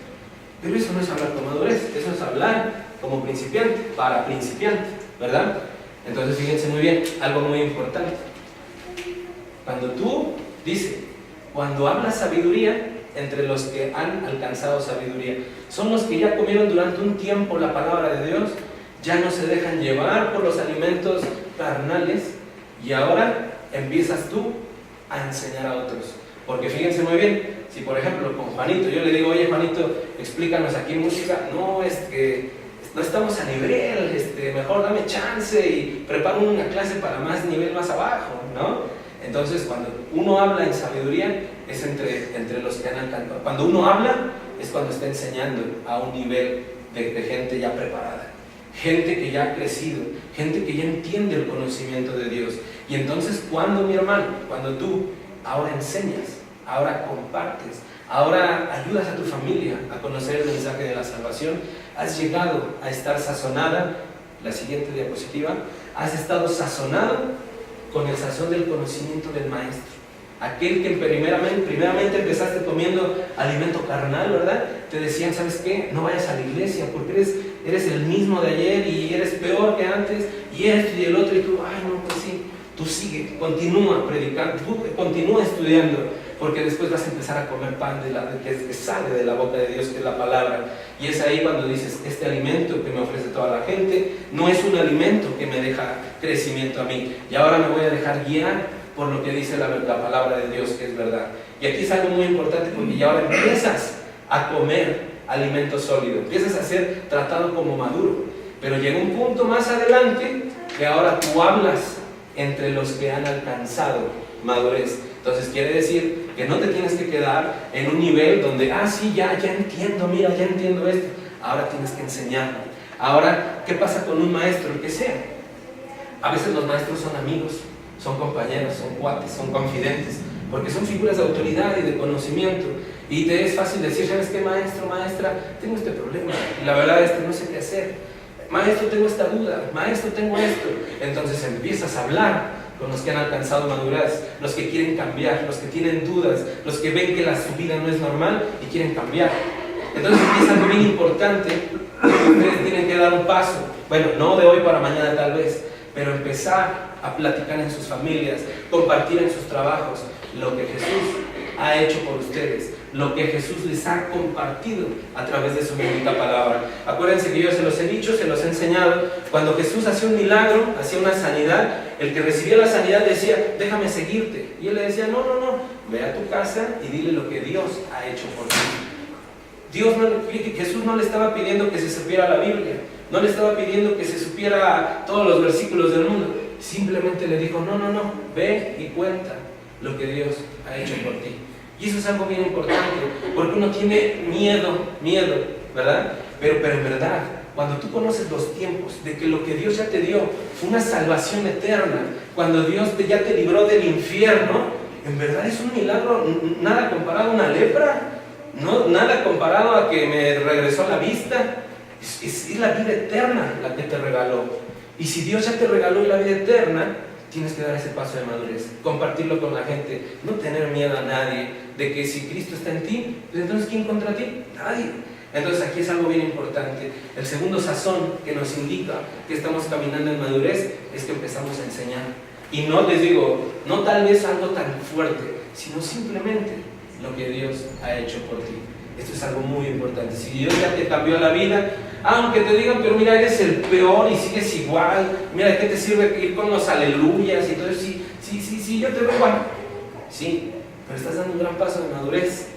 Pero eso no es hablar con madurez, eso es hablar como principiante, para principiante, ¿verdad? Entonces fíjense muy bien, algo muy importante. Cuando hablas sabiduría, entre los que han alcanzado sabiduría, son los que ya comieron durante un tiempo la palabra de Dios, ya no se dejan llevar por los alimentos carnales y ahora empiezas tú a enseñar a otros. Porque fíjense muy bien, si por ejemplo con Juanito, yo le digo, oye Juanito, explícanos aquí música, no, no estamos a nivel, mejor dame chance y preparo una clase para más nivel más abajo, ¿no? Entonces cuando uno habla en sabiduría es entre los que han alcanzado. Cuando uno habla es cuando está enseñando a un nivel de gente ya preparada, gente que ya ha crecido, gente que ya entiende el conocimiento de Dios. Y entonces cuando, mi hermano, cuando tú ahora enseñas, ahora compartes, ahora ayudas a tu familia a conocer el mensaje de la salvación, has llegado a estar sazonada, la siguiente diapositiva, has estado sazonado con el sazón del conocimiento del Maestro. Aquel que primeramente empezaste comiendo alimento carnal, ¿verdad? Te decían, ¿sabes qué? No vayas a la iglesia porque eres el mismo de ayer y eres peor que antes y esto y el otro, y tú, ay no, pues sí, tú sigue, continúa predicando, tú continúa estudiando, porque después vas a empezar a comer pan que sale de la boca de Dios, que es la palabra. Y es ahí cuando dices, este alimento que me ofrece toda la gente no es un alimento que me deja crecimiento a mí, y ahora me voy a dejar guiar por lo que dice la palabra de Dios, que es verdad. Y aquí es algo muy importante, porque ya ahora empiezas a comer alimento sólido, empiezas a ser tratado como maduro, pero llega un punto más adelante que ahora tú hablas entre los que han alcanzado madurez. Entonces quiere decir que no te tienes que quedar en un nivel donde, sí, ya entiendo, mira, ya entiendo esto. Ahora tienes que enseñarlo. Ahora, ¿qué pasa con un maestro, el que sea? A veces los maestros son amigos, son compañeros, son cuates, son confidentes, porque son figuras de autoridad y de conocimiento. Y te es fácil decir, ¿sabes qué, maestro, maestra? Tengo este problema, y la verdad es que no sé qué hacer. Maestro, tengo esta duda, maestro, tengo esto. Entonces empiezas a hablar con los que han alcanzado madurez, los que quieren cambiar, los que tienen dudas, los que ven que su vida no es normal y quieren cambiar. Entonces es algo bien importante, que ustedes tienen que dar un paso, bueno, no de hoy para mañana tal vez, pero empezar a platicar en sus familias, compartir en sus trabajos lo que Jesús ha hecho por ustedes, lo que Jesús les ha compartido a través de su bendita palabra. Acuérdense que yo se los he dicho, se los he enseñado. Cuando Jesús hacía un milagro, hacía una sanidad, el que recibía la sanidad decía, déjame seguirte. Y él le decía, no, ve a tu casa y dile lo que Dios ha hecho por ti. Jesús no le estaba pidiendo que se supiera la Biblia, no le estaba pidiendo que se supiera todos los versículos del mundo. Simplemente le dijo, no, ve y cuenta lo que Dios ha hecho por ti. Y eso es algo bien importante, porque uno tiene miedo, ¿verdad? Pero en verdad, cuando tú conoces los tiempos de que lo que Dios ya te dio fue una salvación eterna, cuando Dios ya te libró del infierno, en verdad es un milagro, nada comparado a una lepra, no, nada comparado a que me regresó la vista. Es la vida eterna la que te regaló. Y si Dios ya te regaló la vida eterna, tienes que dar ese paso de madurez, compartirlo con la gente, no tener miedo a nadie, de que si Cristo está en ti, pues entonces ¿quién contra ti? Nadie. Entonces aquí es algo bien importante. El segundo sazón que nos indica que estamos caminando en madurez es que empezamos a enseñar. Y no les digo, no tal vez algo tan fuerte, sino simplemente lo que Dios ha hecho por ti. Esto es algo muy importante. Si Dios ya te cambió la vida, aunque te digan, pero mira, eres el peor y sigues igual, mira, ¿de qué te sirve ir con los aleluyas y todo eso? Sí, yo te veo igual. Sí, pero estás dando un gran paso de madurez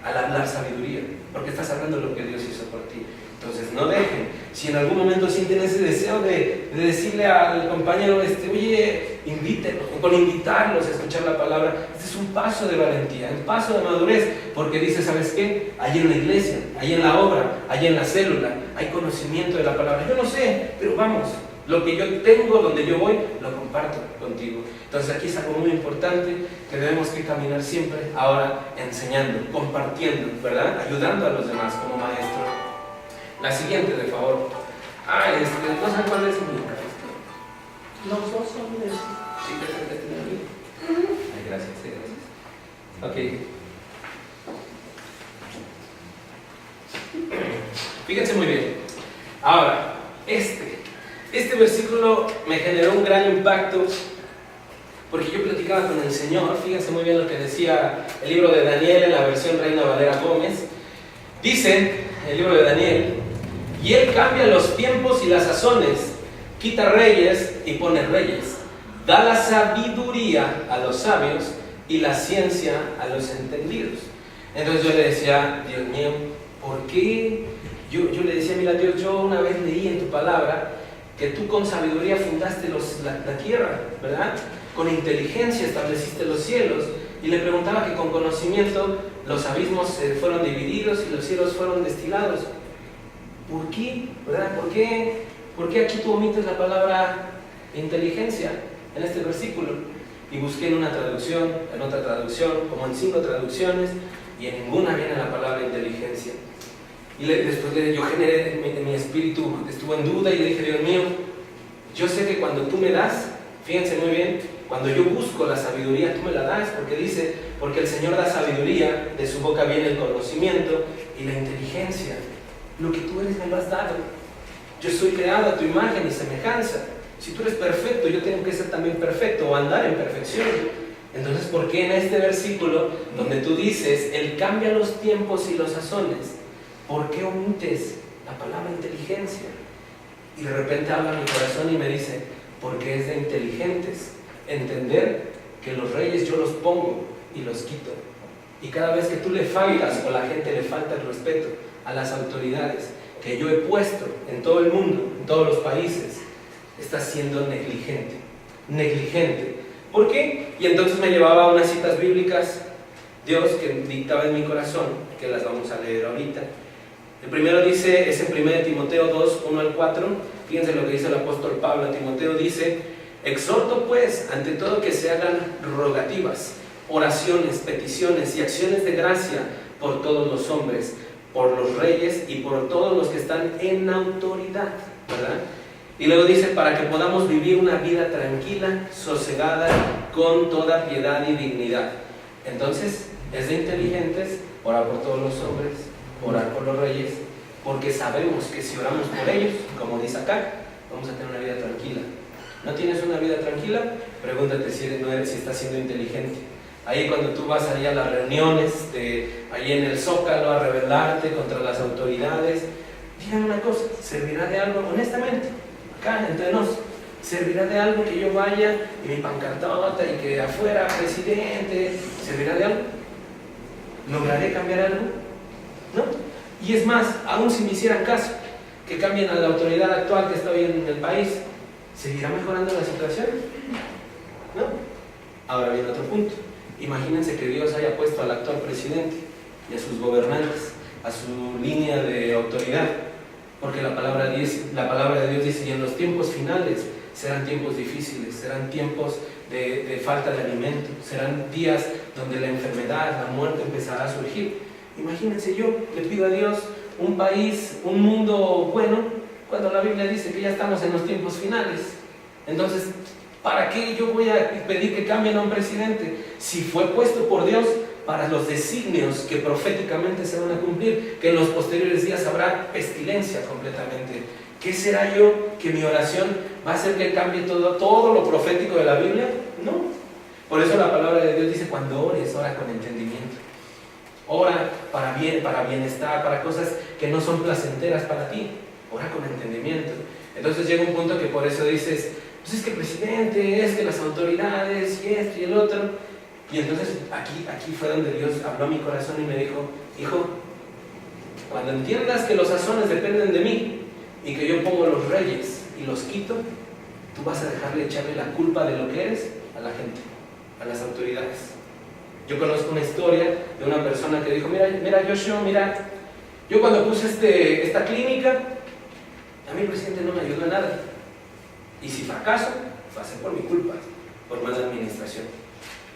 al hablar sabiduría, porque estás hablando de lo que Dios hizo por ti. Entonces no dejen, si en algún momento sienten ese deseo de decirle al compañero, oye, invítenlo, con invitarlos a escuchar la palabra, este es un paso de valentía, un paso de madurez, porque dice, ¿sabes qué? Allí en la iglesia, allí en la obra, allí en la célula, hay conocimiento de la palabra. Yo no sé, pero vamos, lo que yo tengo, donde yo voy, lo comparto contigo. Entonces aquí es algo muy importante que debemos que caminar siempre, ahora enseñando, compartiendo, ¿verdad? Ayudando a los demás como maestro. La siguiente, de favor. No sé cuál es mi café. Los dos son de eso. Sí, que gracias. Ok. Fíjense muy bien. Ahora, este versículo me generó un gran impacto porque yo platicaba con el Señor. Fíjense muy bien lo que decía el libro de Daniel en la versión Reina Valera Gómez. Dice el libro de Daniel: y Él cambia los tiempos y las sazones, quita reyes y pone reyes, da la sabiduría a los sabios y la ciencia a los entendidos. Entonces yo le decía, Dios mío, ¿por qué? Yo le decía, mira Dios, yo una vez leí en tu palabra que tú con sabiduría fundaste la tierra, ¿verdad? Con inteligencia estableciste los cielos. Y le preguntaba que con conocimiento los abismos fueron divididos y los cielos fueron destilados. ¿Por qué? ¿Verdad? ¿Por qué aquí tú omites la palabra inteligencia en este versículo? Y busqué en una traducción, en otra traducción, como en 5 traducciones, y en ninguna viene la palabra inteligencia. Y después yo generé, mi espíritu estuvo en duda y le dije, Dios mío, yo sé que cuando tú me das, fíjense muy bien, cuando yo busco la sabiduría, tú me la das, porque dice, porque el Señor da sabiduría, de su boca viene el conocimiento y la inteligencia. Lo que tú eres me lo has dado. Yo soy creado a tu imagen y semejanza. Si tú eres perfecto, yo tengo que ser también perfecto o andar en perfección. Entonces, ¿por qué en este versículo, donde tú dices, Él cambia los tiempos y los sazones, ¿por qué omites la palabra inteligencia? Y de repente habla mi corazón y me dice, porque es de inteligentes entender que los reyes yo los pongo y los quito. Y cada vez que tú le faltas o la gente le falta el respeto a las autoridades que yo he puesto en todo el mundo, en todos los países, estás siendo negligente. Negligente. ¿Por qué? Y entonces me llevaba a unas citas bíblicas, Dios, que dictaba en mi corazón, que las vamos a leer ahorita. El primero dice, es en 1 Timoteo 2, 1 al 4. Fíjense lo que dice el apóstol Pablo a Timoteo, dice: exhorto pues, ante todo, que se hagan rogativas, oraciones, peticiones y acciones de gracia por todos los hombres, por los reyes y por todos los que están en autoridad, ¿verdad? Y luego dice, para que podamos vivir una vida tranquila, sosegada, con toda piedad y dignidad. Entonces, es de inteligentes orar por todos los hombres, orar por los reyes, porque sabemos que si oramos por ellos, como dice acá, vamos a tener una vida tranquila. ¿No tienes una vida tranquila? Pregúntate si estás siendo inteligente. Ahí cuando tú vas ahí a las reuniones, ahí en el Zócalo, a rebelarte contra las autoridades, díganme una cosa, ¿servirá de algo? Honestamente, acá entre nos, ¿servirá de algo que yo vaya y mi pancartota y que afuera presidente? ¿Servirá de algo? ¿Lograré cambiar algo? ¿No? Y es más, aún si me hicieran caso, que cambien a la autoridad actual que está hoy en el país, ¿seguirá mejorando la situación? ¿No? Ahora viene otro punto. Imagínense que Dios haya puesto al actual presidente y a sus gobernantes, a su línea de autoridad, porque la palabra de Dios dice, y en los tiempos finales serán tiempos difíciles, serán tiempos de falta de alimento, serán días donde la enfermedad, la muerte empezará a surgir. Imagínense, yo le pido a Dios un país, un mundo bueno, cuando la Biblia dice que ya estamos en los tiempos finales. Entonces, ¿para qué yo voy a pedir que cambien a un presidente? Si fue puesto por Dios para los designios que proféticamente se van a cumplir, que en los posteriores días habrá pestilencia completamente. ¿Qué será yo que mi oración va a hacer que cambie todo lo profético de la Biblia? No. Por eso la palabra de Dios dice, cuando ores, ora con entendimiento. Ora para bien, para bienestar, para cosas que no son placenteras para ti. Ora con entendimiento. Entonces llega un punto que por eso dices, pues es que el presidente, es que las autoridades, y esto y el otro. Y entonces aquí fue donde Dios habló a mi corazón y me dijo, hijo, cuando entiendas que los sazones dependen de mí y que yo pongo los reyes y los quito, tú vas a dejarle echarle la culpa de lo que eres a la gente, a las autoridades. Yo conozco una historia de una persona que dijo, mira Joshua, mira, yo cuando puse esta clínica, a mí el presidente no me ayudó en nada. Y si fracaso, va a ser por mi culpa, por mala administración,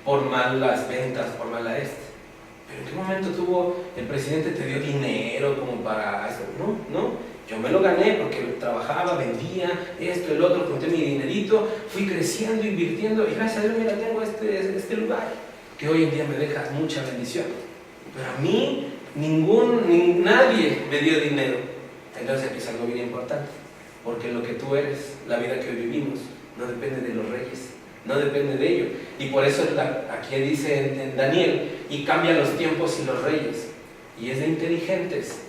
por malas ventas, por mala Pero ¿en qué momento el presidente te dio dinero como para eso? No. Yo me lo gané porque trabajaba, vendía, esto, el otro, junté mi dinerito, fui creciendo, invirtiendo, y gracias a Dios, mira, tengo este lugar, que hoy en día me deja mucha bendición. Pero a mí, nadie me dio dinero. Entonces aquí es algo bien importante, porque lo que tú eres, la vida que hoy vivimos, no depende de los reyes, no depende de ello. Y por eso aquí dice en Daniel, y cambia los tiempos y los reyes. Y es de inteligentes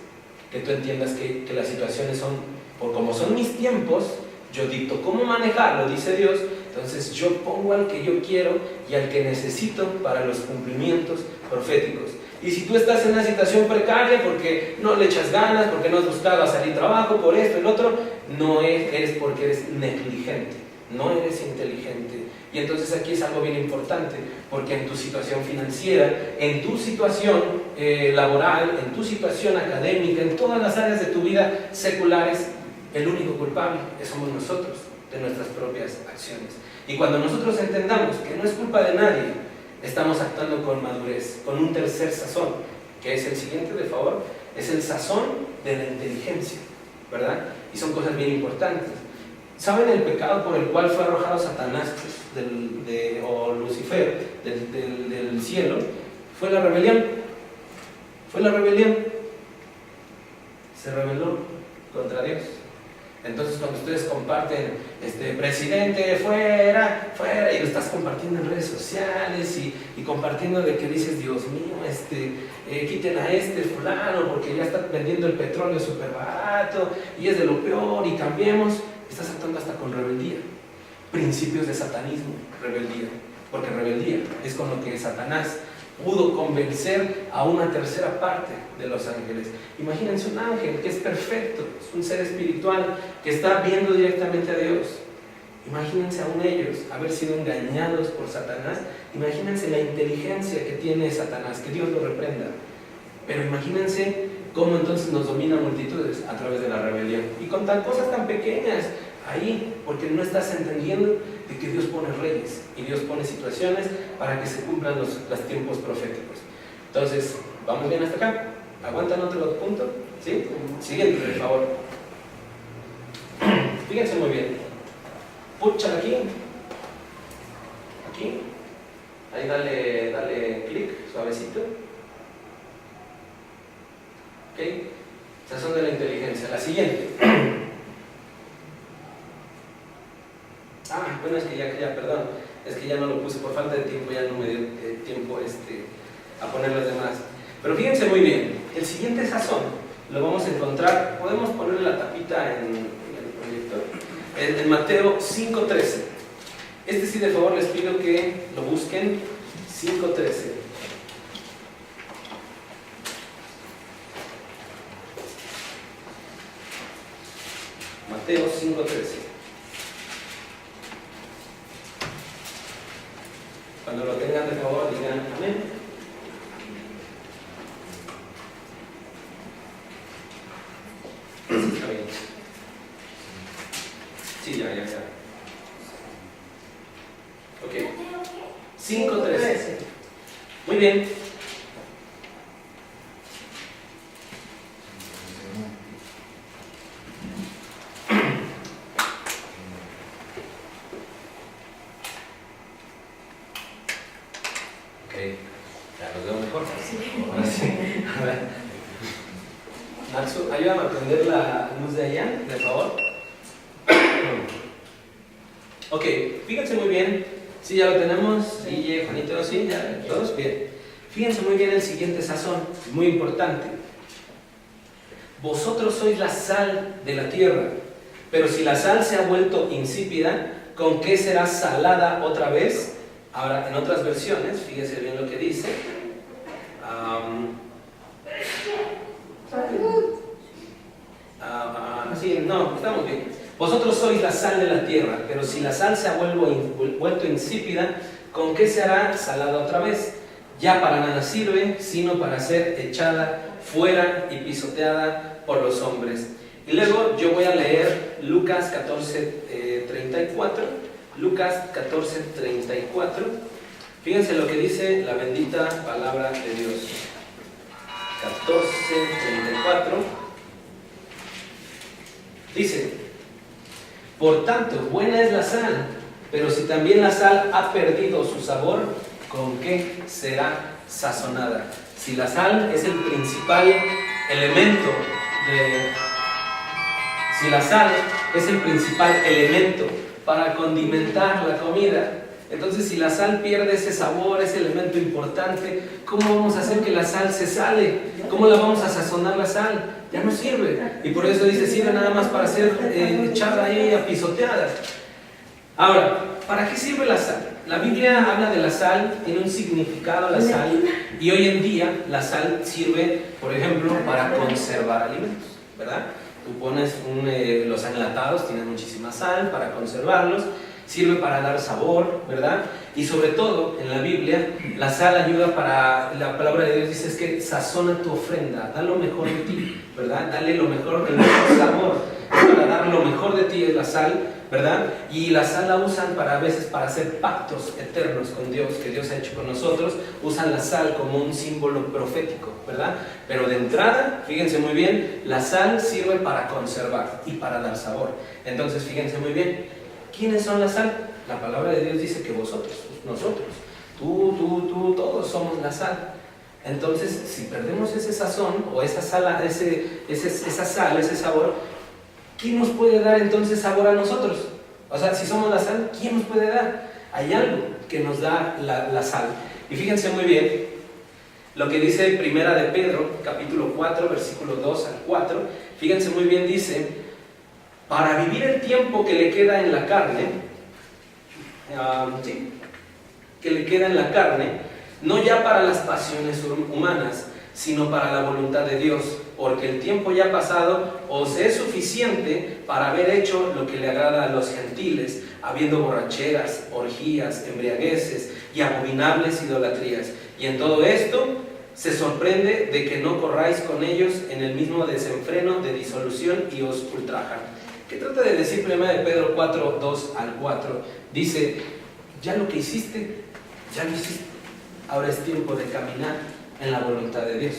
que tú entiendas que las situaciones son, por como son mis tiempos, yo dicto cómo manejarlo, dice Dios. Entonces yo pongo al que yo quiero y al que necesito para los cumplimientos proféticos. Y si tú estás en una situación precaria porque no le echas ganas, porque no has buscado salir trabajo, por esto y lo otro, no eres porque eres negligente, no eres inteligente. Y entonces aquí es algo bien importante, porque en tu situación financiera, en tu situación laboral, en tu situación académica, en todas las áreas de tu vida seculares, el único culpable somos nosotros, de nuestras propias acciones. Y cuando nosotros entendamos que no es culpa de nadie, estamos actuando con madurez, con un tercer sazón, que es el siguiente, de favor, es el sazón de la inteligencia, ¿verdad? Y son cosas bien importantes. ¿Saben el pecado por el cual fue arrojado Satanás o Lucifer del cielo? Fue la rebelión. Fue la rebelión. Se rebeló contra Dios. Entonces cuando ustedes comparten, presidente, fuera, fuera, y lo estás compartiendo en redes sociales y compartiendo de que dices, Dios mío, quiten a fulano porque ya está vendiendo el petróleo súper barato y es de lo peor y cambiemos, estás actuando hasta con rebeldía. Principios de satanismo, rebeldía, porque rebeldía es con lo que Satanás pudo convencer a una tercera parte de los ángeles. Imagínense un ángel que es perfecto, es un ser espiritual que está viendo directamente a Dios. Imagínense aún ellos haber sido engañados por Satanás. Imagínense la inteligencia que tiene Satanás, que Dios lo reprenda. Pero imagínense cómo entonces nos domina multitudes a través de la rebelión. Y con tan cosas tan pequeñas ahí, porque no estás entendiendo de que Dios pone reyes y Dios pone situaciones para que se cumplan los tiempos proféticos. Entonces, ¿vamos bien hasta acá? ¿Aguantan otro punto? ¿Sí? Siguiente, por favor. Fíjense muy bien. Púchale aquí. Aquí. Ahí dale clic, suavecito. ¿Ok? Sazón de la inteligencia. La siguiente. Bueno, es que ya, perdón, es que ya no lo puse por falta de tiempo, ya no me dio tiempo a poner los demás. Pero fíjense muy bien, el siguiente sazón lo vamos a encontrar, podemos ponerle la tapita en el proyector, en Mateo 5:13. Sí, de favor, les pido que lo busquen, 5:13. Mateo 5:13. Cuando lo tengan, de favor, digan amén. Sí, está bien. Sí, ya. Ok. 5:13. Muy bien. Ya los veo mejor. Ahora sí. A ver. Maxo, ayúdame a prender la luz de allá, de favor. Ok, fíjense muy bien. Sí, ya lo tenemos. Sí, Juanito, sí, ya, todos bien. Fíjense muy bien el siguiente sazón, muy importante. Vosotros sois la sal de la tierra, pero si la sal se ha vuelto insípida, ¿con qué será salada otra vez? Ahora, en otras versiones, fíjense bien lo que dice. Sí, no, estamos bien. Vosotros sois la sal de la tierra, pero si la sal se ha vuelto insípida, ¿con qué será salada otra vez? Ya para nada sirve, sino para ser echada fuera y pisoteada por los hombres. Y luego yo voy a leer Lucas 14:34. Lucas 14:34. Fíjense lo que dice la bendita palabra de Dios. 14:34. Dice: por tanto, buena es la sal, pero si también la sal ha perdido su sabor, ¿con qué será sazonada? Si la sal es el principal elemento para condimentar la comida, entonces si la sal pierde ese sabor, ese elemento importante, ¿cómo vamos a hacer que la sal se sale? ¿Cómo la vamos a sazonar la sal? Ya no sirve. Y por eso dice, sirve nada más para ser echada ahí a pisoteadas. Ahora, ¿Para qué sirve la sal? La Biblia habla de la sal, tiene un significado la sal, y hoy en día la sal sirve, por ejemplo, para conservar alimentos, ¿verdad? Tú pones los enlatados, tienen muchísima sal para conservarlos, sirve para dar sabor, ¿verdad? Y sobre todo, en la Biblia, la sal ayuda para, la palabra de Dios dice, es que sazona tu ofrenda, da lo mejor de ti, ¿verdad? Dale lo mejor, el mejor sabor, para dar lo mejor de ti es la sal, ¿verdad? Y la sal la usan a veces para hacer pactos eternos con Dios, que Dios ha hecho con nosotros, usan la sal como un símbolo profético, ¿verdad? Pero de entrada, fíjense muy bien, la sal sirve para conservar y para dar sabor. Entonces, fíjense muy bien, ¿quiénes son la sal? La palabra de Dios dice que vosotros, nosotros, tú, todos somos la sal. Entonces, si perdemos ese sazón o esa sal, ese sabor, ¿quién nos puede dar entonces sabor a nosotros? O sea, si somos la sal, ¿quién nos puede dar? Hay algo que nos da la sal. Y fíjense muy bien lo que dice Primera de Pedro, capítulo 4, versículo 2 al 4. Fíjense muy bien, dice: para vivir el tiempo que le queda en la carne, no ya para las pasiones humanas, sino para la voluntad de Dios, porque el tiempo ya pasado os es suficiente para haber hecho lo que le agrada a los gentiles, habiendo borracheras, orgías, embriagueces y abominables idolatrías. Y en todo esto se sorprende de que no corráis con ellos en el mismo desenfreno de disolución y os ultrajan. ¿Qué trata de decir 1 de Pedro 4, 2 al 4? Dice, ya lo que hiciste, ya lo hiciste. Ahora es tiempo de caminar en la voluntad de Dios.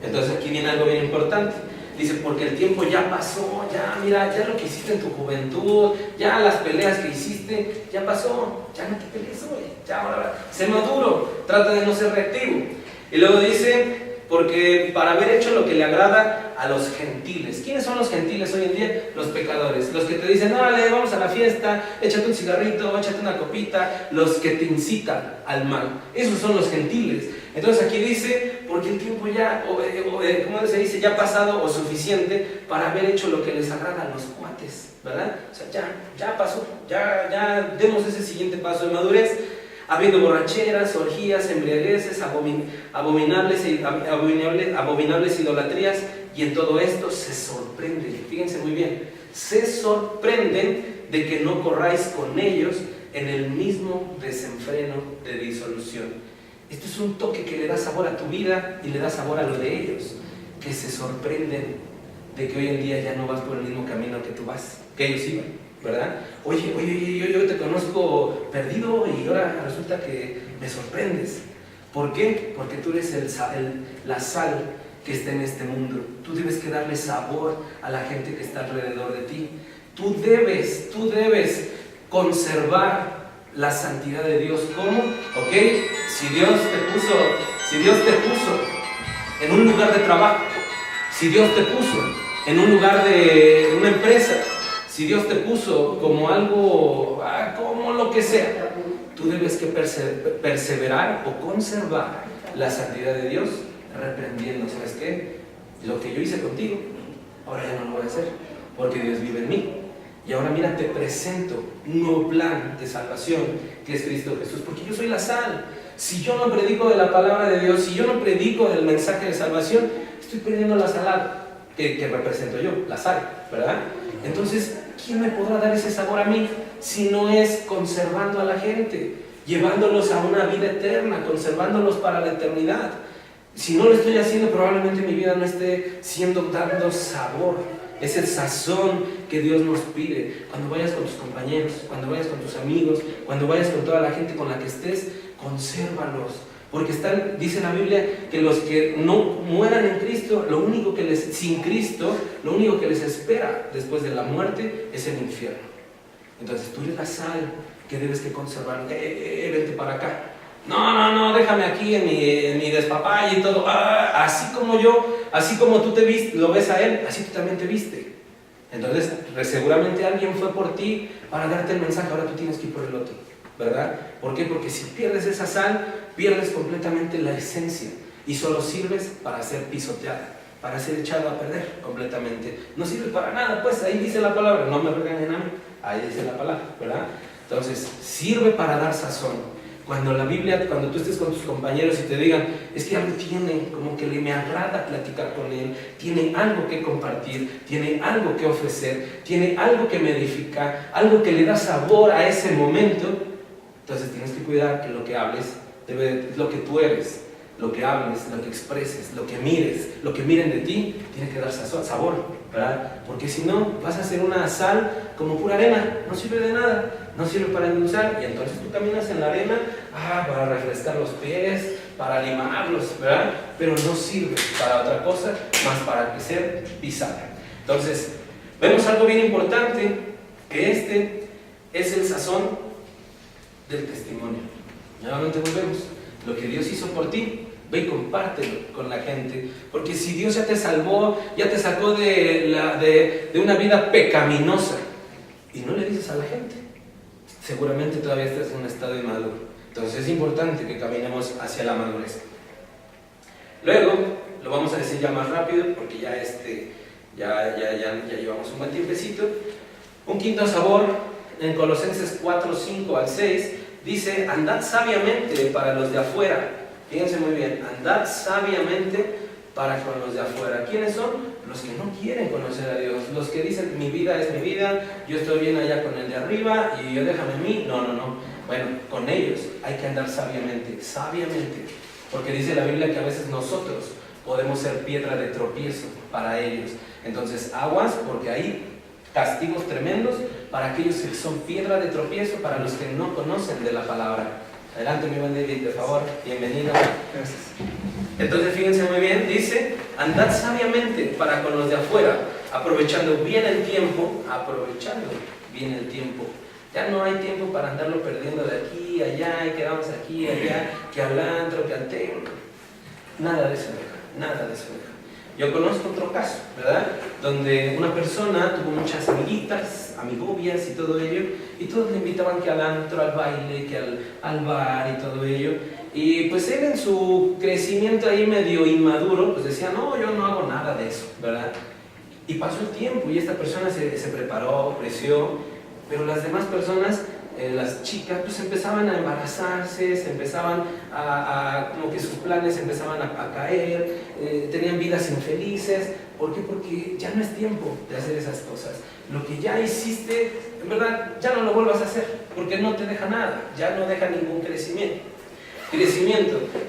Entonces aquí viene algo bien importante. Dice, porque el tiempo ya pasó, ya mira, ya lo que hiciste en tu juventud, ya las peleas que hiciste, ya pasó, ya no te pelees hoy, ya ahora sé maduro, trata de no ser reactivo. Y luego dice, porque para haber hecho lo que le agrada a los gentiles. ¿Quiénes son los gentiles hoy en día? Los pecadores, los que te dicen, dale, vamos a la fiesta, échate un cigarrito, échate una copita, los que te incitan al mal. Esos son los gentiles. Entonces aquí dice, porque el tiempo ya, ¿cómo se dice? Ya pasado o suficiente para haber hecho lo que les agrada a los cuates, ¿verdad? O sea, ya pasó, ya demos ese siguiente paso de madurez, habiendo borracheras, orgías, embriagueces, abominables idolatrías, y en todo esto se sorprenden, fíjense muy bien, se sorprenden de que no corráis con ellos en el mismo desenfreno de disolución. Esto es un toque que le da sabor a tu vida y le da sabor a lo de ellos, que se sorprenden de que hoy en día ya no vas por el mismo camino que tú vas, que ellos iban, ¿verdad? Oye, yo te conozco perdido y ahora resulta que me sorprendes. ¿Por qué? Porque tú eres la sal que está en este mundo. Tú debes que darle sabor a la gente que está alrededor de ti. Tú debes conservar la santidad de Dios. ¿Cómo? ¿Ok? Si Dios te puso en un lugar de trabajo, si Dios te puso en un lugar de una empresa, si Dios te puso como algo, como lo que sea, tú debes que perseverar o conservar la santidad de Dios, reprendiendo, ¿sabes qué? Lo que yo hice contigo, ahora ya no lo voy a hacer, porque Dios vive en mí. Y ahora mira, te presento un nuevo plan de salvación, que es Cristo Jesús, porque yo soy la sal. Si yo no predico de la palabra de Dios, si yo no predico del mensaje de salvación, estoy perdiendo la salada que represento yo, la sal, ¿verdad? Entonces, ¿quién me podrá dar ese sabor a mí si no es conservando a la gente, llevándolos a una vida eterna, conservándolos para la eternidad? Si no lo estoy haciendo, probablemente mi vida no esté dando sabor, ese sazón que Dios nos pide. Cuando vayas con tus compañeros, cuando vayas con tus amigos, cuando vayas con toda la gente con la que estés, consérvalos. Porque dice la Biblia que los que no mueran en Cristo, sin Cristo, lo único que les espera después de la muerte es el infierno. Entonces tú eres la sal que debes que conservar. Vente para acá. No, déjame aquí en mi despapalle y todo. Así como tú lo ves a él, así tú también te viste. Entonces, seguramente alguien fue por ti para darte el mensaje, ahora tú tienes que ir por el otro, ¿verdad? ¿Por qué? Porque si pierdes esa sal, pierdes completamente la esencia y solo sirves para ser pisoteada, para ser echado a perder completamente. No sirve para nada, pues ahí dice la palabra, no me regañen a mí, ahí dice la palabra, ¿verdad? Entonces, sirve para dar sazón. Cuando la Biblia, cuando tú estés con tus compañeros y te digan, es que algo tiene, como que me agrada platicar con él, tiene algo que compartir, tiene algo que ofrecer, tiene algo que me edifica, algo que le da sabor a ese momento, entonces tienes que cuidar que lo que hables, lo que tú eres, lo que hables, lo que expreses, lo que mires, lo que miren de ti, tiene que dar sabor, ¿verdad? Porque si no, vas a hacer una sal como pura arena, no sirve de nada, no sirve para endulzar, y entonces tú caminas en la arena, para refrescar los pies, para limarlos, ¿verdad? Pero no sirve para otra cosa, más para que sea pisada. Entonces, vemos algo bien importante, que este es el sazón del testimonio. Nuevamente volvemos, lo que Dios hizo por ti, ve y compártelo con la gente, porque si Dios ya te salvó, ya te sacó de una vida pecaminosa, y no le dices a la gente, seguramente todavía estás en un estado inmaduro. Entonces es importante que caminemos hacia la madurez. Luego, lo vamos a decir ya más rápido, porque ya llevamos un buen tiempecito. Un quinto sabor, en Colosenses 4, 5 al 6, dice, andad sabiamente para los de afuera. Fíjense muy bien, andad sabiamente para con los de afuera. ¿Quiénes son? Los que no quieren conocer a Dios, los que dicen, mi vida es mi vida, yo estoy bien allá con el de arriba y yo déjame a mí. No. Bueno, con ellos hay que andar sabiamente, porque dice la Biblia que a veces nosotros podemos ser piedra de tropiezo para ellos. Entonces, aguas, porque hay castigos tremendos para aquellos que son piedra de tropiezo, para los que no conocen de la palabra. Adelante, mi buen David, por favor, bienvenido. Gracias. Entonces, fíjense muy bien, dice, andad sabiamente para con los de afuera, aprovechando bien el tiempo, Ya no hay tiempo para andarlo perdiendo de aquí, allá, y quedamos aquí, allá, que al antro, que al templo. Nada de eso deja. Yo conozco otro caso, ¿verdad? Donde una persona tuvo muchas amiguitas, amigobias y todo ello, y todos le invitaban que al antro, al baile, que al bar y todo ello. Y pues él en su crecimiento ahí medio inmaduro, pues decía, no, yo no hago nada de eso, ¿verdad? Y pasó el tiempo y esta persona se preparó, creció, pero las demás personas, las chicas, pues empezaban a embarazarse, se empezaban como que sus planes empezaban a caer, tenían vidas infelices. ¿Por qué? Porque ya no es tiempo de hacer esas cosas. Lo que ya hiciste, en verdad, ya no lo vuelvas a hacer, porque no te deja nada, ya no deja ningún crecimiento.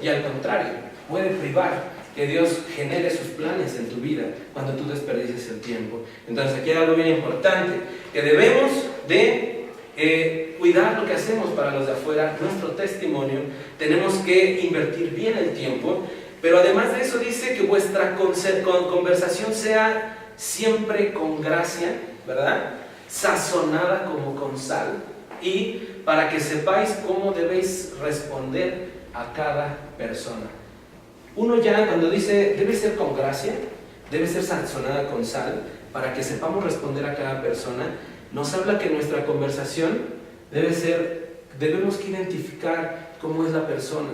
Y al contrario, puede privar que Dios genere sus planes en tu vida cuando tú desperdices el tiempo. Entonces aquí hay algo bien importante, que debemos de cuidar lo que hacemos para los de afuera, nuestro testimonio. Tenemos que invertir bien el tiempo, pero además de eso dice que vuestra conversación sea siempre con gracia, ¿verdad? Sazonada como con sal, y para que sepáis cómo debéis responder a cada persona. Uno ya cuando dice debe ser con gracia, debe ser sazonada con sal, para que sepamos responder a cada persona, nos habla que nuestra conversación debemos que identificar cómo es la persona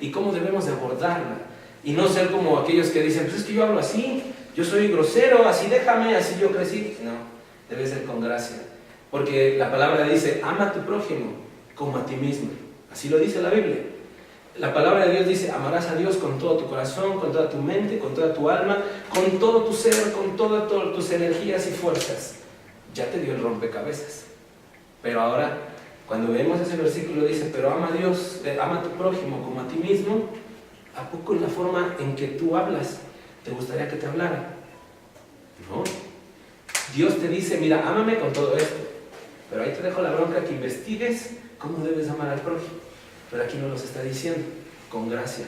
y cómo debemos de abordarla, y no ser como aquellos que dicen, pues es que yo hablo así, yo soy grosero, así déjame, así yo crecí. No, debe ser con gracia, porque la palabra dice, ama a tu prójimo como a ti mismo, así lo dice la Biblia. La palabra de Dios dice, amarás a Dios con todo tu corazón, con toda tu mente, con toda tu alma, con todo tu ser, con todas tus energías y fuerzas. Ya te dio el rompecabezas. Pero ahora, cuando vemos ese versículo dice, pero ama a Dios, ama a tu prójimo como a ti mismo, ¿a poco en la forma en que tú hablas te gustaría que te hablara? No. Dios te dice, mira, ámame con todo esto, pero ahí te dejo la bronca que investigues cómo debes amar al prójimo. Pero aquí no los está diciendo, con gracia.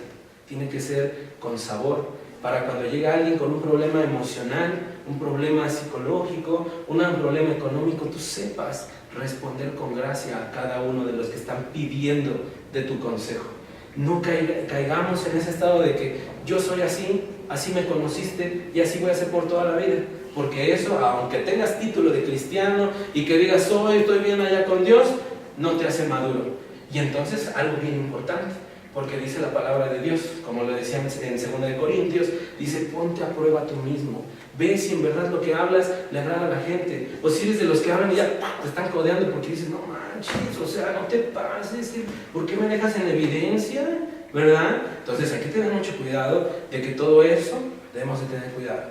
Tiene que ser con sabor, para cuando llega alguien con un problema emocional, un problema psicológico, un problema económico, tú sepas responder con gracia a cada uno de los que están pidiendo de tu consejo. No caigamos en ese estado de que yo soy así, así me conociste y así voy a ser por toda la vida. Porque eso, aunque tengas título de cristiano y que digas, estoy bien allá con Dios, no te hace maduro. Y entonces, algo bien importante, Porque dice la palabra de Dios, como lo decía en 2 Corintios, dice, ponte a prueba tú mismo. Ve si en verdad lo que hablas le agrada a la gente. O si eres de los que hablan y ya te están codeando porque dices, no manches, o sea, no te pases, ¿por qué me dejas en evidencia? ¿Verdad? Entonces hay que tener mucho cuidado de que todo eso debemos de tener cuidado.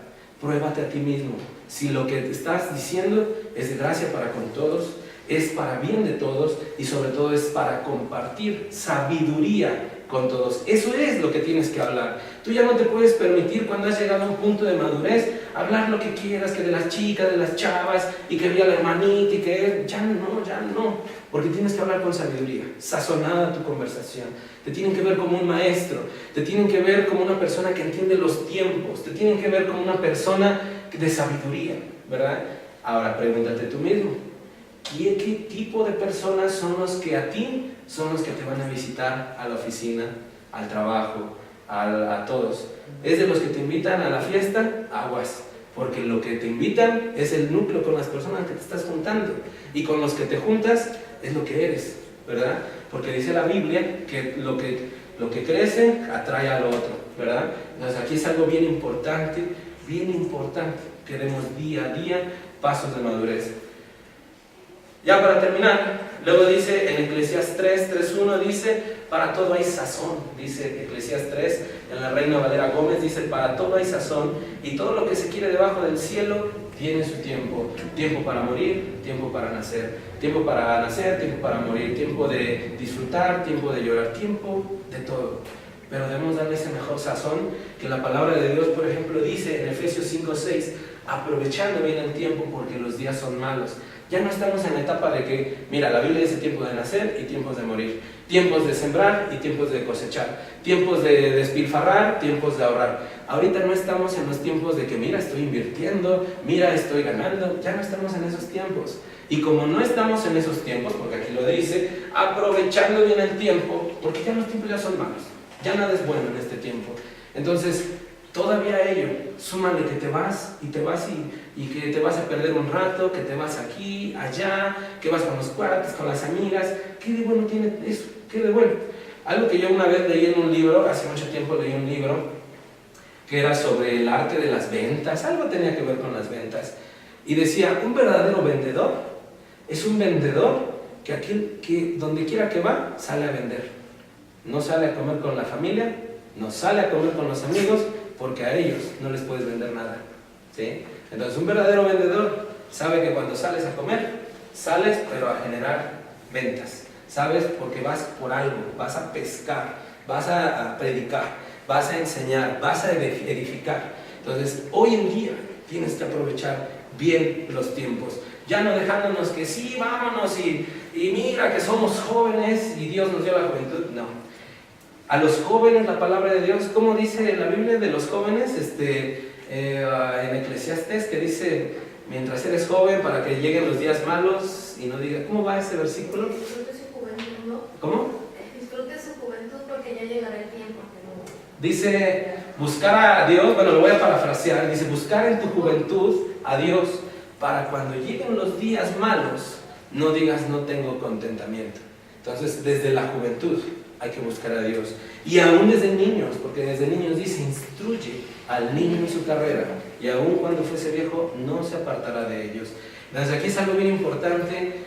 Pruébate a ti mismo. Si lo que te estás diciendo es de gracia para con todos, es para bien de todos y sobre todo es para compartir sabiduría con todos. Eso es lo que tienes que hablar. Tú ya no te puedes permitir, cuando has llegado a un punto de madurez, hablar lo que quieras, que de las chicas, de las chavas, y que vi a la hermanita, y que ya no, porque tienes que hablar con sabiduría, sazonada tu conversación. Te tienen que ver como un maestro, te tienen que ver como una persona que entiende los tiempos, te tienen que ver como una persona de sabiduría, ¿verdad? Ahora pregúntate tú mismo, ¿qué tipo de personas son los que a ti son los que te van a visitar a la oficina, al trabajo, a todos? ¿Es de los que te invitan a la fiesta? Aguas, porque lo que te invitan es el núcleo con las personas que te estás juntando, y con los que te juntas es lo que eres, ¿verdad? Porque dice la Biblia que lo que crece atrae al otro, ¿verdad? Entonces aquí es algo bien importante, que demos día a día pasos de madurez. Ya para terminar, luego dice en Eclesiastés 3:1 dice, para todo hay sazón, dice Eclesiastés 3, en la Reina Valera Gómez dice, para todo hay sazón, y todo lo que se quiere debajo del cielo tiene su tiempo. Tiempo para morir, tiempo para nacer, tiempo para morir, tiempo de disfrutar, tiempo de llorar, tiempo de todo. Pero debemos darle ese mejor sazón que la palabra de Dios, por ejemplo, dice en Efesios 5:6, aprovechando bien el tiempo porque los días son malos. Ya no estamos en la etapa de que, mira, la Biblia dice tiempos de nacer y tiempos de morir, tiempos de sembrar y tiempos de cosechar, tiempos de despilfarrar, tiempos de ahorrar. Ahorita no estamos en los tiempos de que, mira, estoy invirtiendo, mira, estoy ganando. Ya no estamos en esos tiempos. Y como no estamos en esos tiempos, porque aquí lo dice, aprovechando bien el tiempo, porque ya los tiempos ya son malos, ya nada es bueno en este tiempo. Entonces, todavía a ello, súmale que te vas y que te vas a perder un rato, que te vas aquí, allá, que vas con los cuates, con las amigas. ¿Qué de bueno tiene eso? ¿Qué de bueno? Algo que yo una vez leí en un libro, hace mucho tiempo leí un libro, que era sobre el arte de las ventas, algo tenía que ver con las ventas, y decía, un verdadero vendedor es un vendedor que aquel que donde quiera que va, sale a vender. No sale a comer con la familia, no sale a comer con los amigos, porque a ellos no les puedes vender nada, ¿sí? Entonces un verdadero vendedor sabe que cuando sales a comer, sales pero a generar ventas, ¿sabes? Porque vas por algo, vas a pescar, vas a predicar, vas a enseñar, vas a edificar. Entonces hoy en día tienes que aprovechar bien los tiempos, ya no dejándonos que sí, vámonos y mira que somos jóvenes y Dios nos dio la juventud, no. A los jóvenes, la palabra de Dios, ¿cómo dice la Biblia de los jóvenes? En Eclesiastés, que dice, mientras eres joven, para que lleguen los días malos, y no diga, ¿cómo va ese versículo? Disfrute su juventud, ¿no? ¿Cómo? Disfrute su juventud porque ya llegará el tiempo. Dice, buscar a Dios, bueno, lo voy a parafrasear, dice, buscar en tu juventud a Dios, para cuando lleguen los días malos, no digas, no tengo contentamiento. Entonces, desde la juventud hay que buscar a Dios. Y aún desde niños, porque desde niños dice, instruye al niño en su carrera, y aún cuando fuese viejo, no se apartará de ellos. Entonces aquí es algo bien importante,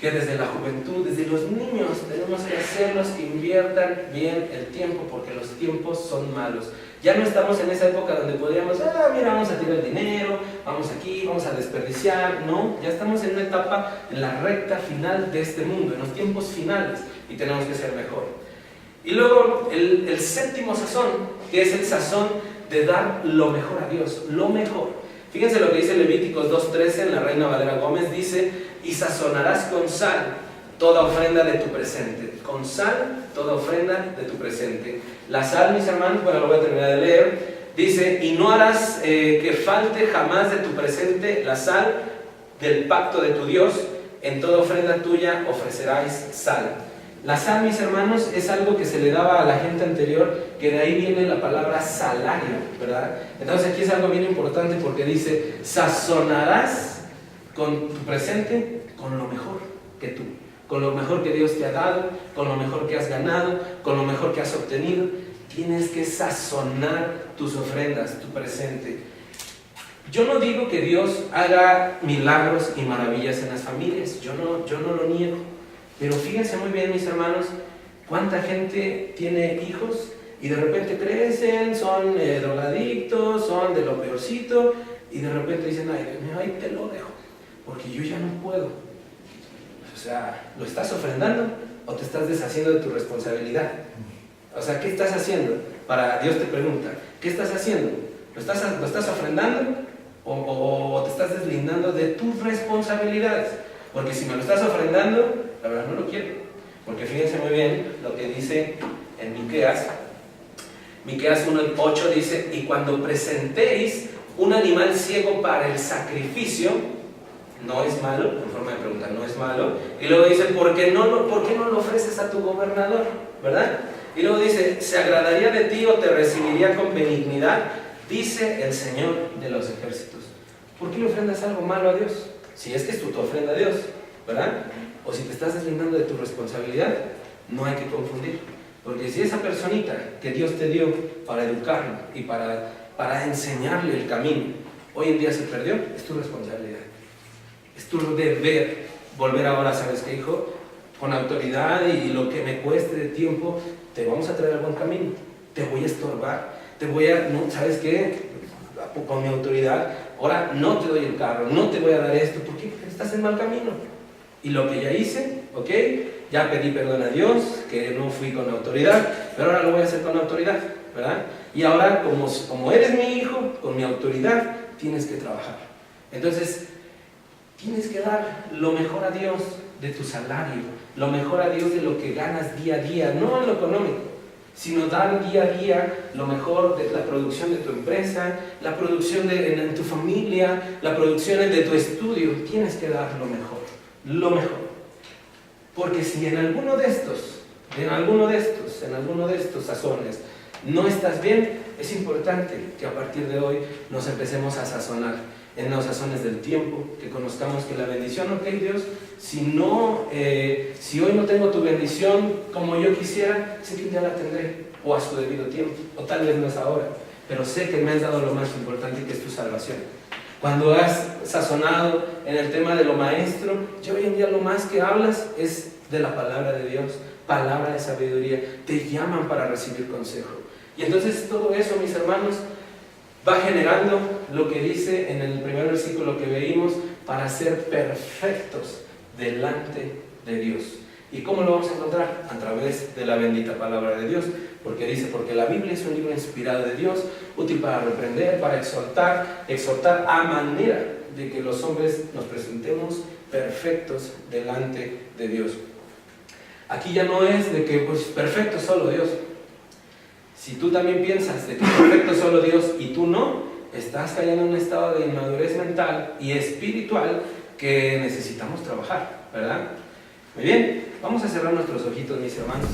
que desde la juventud, desde los niños, tenemos que hacerlos que inviertan bien el tiempo, porque los tiempos son malos. Ya no estamos en esa época donde podríamos, mira, vamos a tirar el dinero, vamos aquí, vamos a desperdiciar. No, ya estamos en una etapa, en la recta final de este mundo, en los tiempos finales, y tenemos que ser mejor. Y luego el séptimo sazón, que es el sazón de dar lo mejor a Dios, lo mejor. Fíjense lo que dice Levíticos 2:13 en la Reina Valera Gómez, dice, y sazonarás con sal toda ofrenda de tu presente. Con sal, toda ofrenda de tu presente. La sal, mis hermanos, bueno, lo voy a terminar de leer, dice, y no harás que falte jamás de tu presente la sal del pacto de tu Dios, en toda ofrenda tuya ofrecerás sal. La sal, mis hermanos, es algo que se le daba a la gente anterior, que de ahí viene la palabra salario, ¿verdad? Entonces aquí es algo bien importante porque dice, sazonarás con tu presente con lo mejor que tú, con lo mejor que Dios te ha dado, con lo mejor que has ganado, con lo mejor que has obtenido. Tienes que sazonar tus ofrendas, tu presente. Yo no digo que Dios haga milagros y maravillas en las familias, yo no lo niego. Pero fíjense muy bien, mis hermanos, cuánta gente tiene hijos y de repente crecen, son drogadictos, son de lo peorcito, y de repente dicen, ay, Dios mío, ahí te lo dejo, porque yo ya no puedo. O sea, ¿lo estás ofrendando o te estás deshaciendo de tu responsabilidad? O sea, ¿qué estás haciendo? Dios te pregunta, ¿qué estás haciendo? ¿Lo estás ofrendando o te estás deslindando de tus responsabilidades? Porque si me lo estás ofrendando, la verdad no lo quiero. Porque fíjense muy bien lo que dice en Miqueas 1:8 dice, y cuando presentéis un animal ciego para el sacrificio, no es malo, en forma de pregunta, no es malo. Y luego dice, ¿por qué no lo ofreces a tu gobernador? ¿Verdad? Y luego dice, ¿se agradaría de ti o te recibiría con benignidad? Dice el Señor de los ejércitos. ¿Por qué le ofrendas algo malo a Dios? Si es que es tu ofrenda a Dios, ¿verdad? O si te estás deslindando de tu responsabilidad, no hay que confundir. Porque si esa personita que Dios te dio para educarlo y para enseñarle el camino, hoy en día se perdió, es tu responsabilidad. Es tu deber volver ahora, ¿sabes qué, hijo? Con autoridad y lo que me cueste de tiempo, te vamos a traer al buen camino. Te voy a estorbar, no, ¿sabes qué? Con mi autoridad, ahora no te doy el carro, no te voy a dar esto, porque estás en mal camino. Y lo que ya hice, ¿ok? Ya pedí perdón a Dios, que no fui con autoridad, pero ahora lo voy a hacer con autoridad, ¿verdad? Y ahora, como eres mi hijo, con mi autoridad, tienes que trabajar. Entonces, tienes que dar lo mejor a Dios de tu salario, lo mejor a Dios de lo que ganas día a día, no en lo económico, sino dar día a día lo mejor de la producción de tu empresa, la producción en tu familia, la producción de tu estudio. Tienes que dar lo mejor, lo mejor. Porque si en alguno de estos sazones no estás bien, es importante que a partir de hoy nos empecemos a sazonar en los sazones del tiempo, que conozcamos que la bendición, ok Dios, si hoy no tengo tu bendición como yo quisiera, sé que ya la tendré, o a su debido tiempo, o tal vez no es ahora, pero sé que me has dado lo más importante, que es tu salvación. Cuando has sazonado en el tema de lo maestro, ya hoy en día lo más que hablas es de la palabra de Dios, palabra de sabiduría, te llaman para recibir consejo. Y entonces todo eso, mis hermanos, va generando lo que dice en el primer versículo que veímos, para ser perfectos delante de Dios. ¿Y cómo lo vamos a encontrar? A través de la bendita palabra de Dios, porque dice, porque la Biblia es un libro inspirado de Dios, útil para reprender, para exhortar a manera de que los hombres nos presentemos perfectos delante de Dios. Aquí ya no es de que, pues, perfecto solo Dios. Si tú también piensas de que perfecto solo Dios y tú no, estás cayendo en un estado de inmadurez mental y espiritual que necesitamos trabajar, ¿verdad? Muy bien, vamos a cerrar nuestros ojitos, mis hermanos.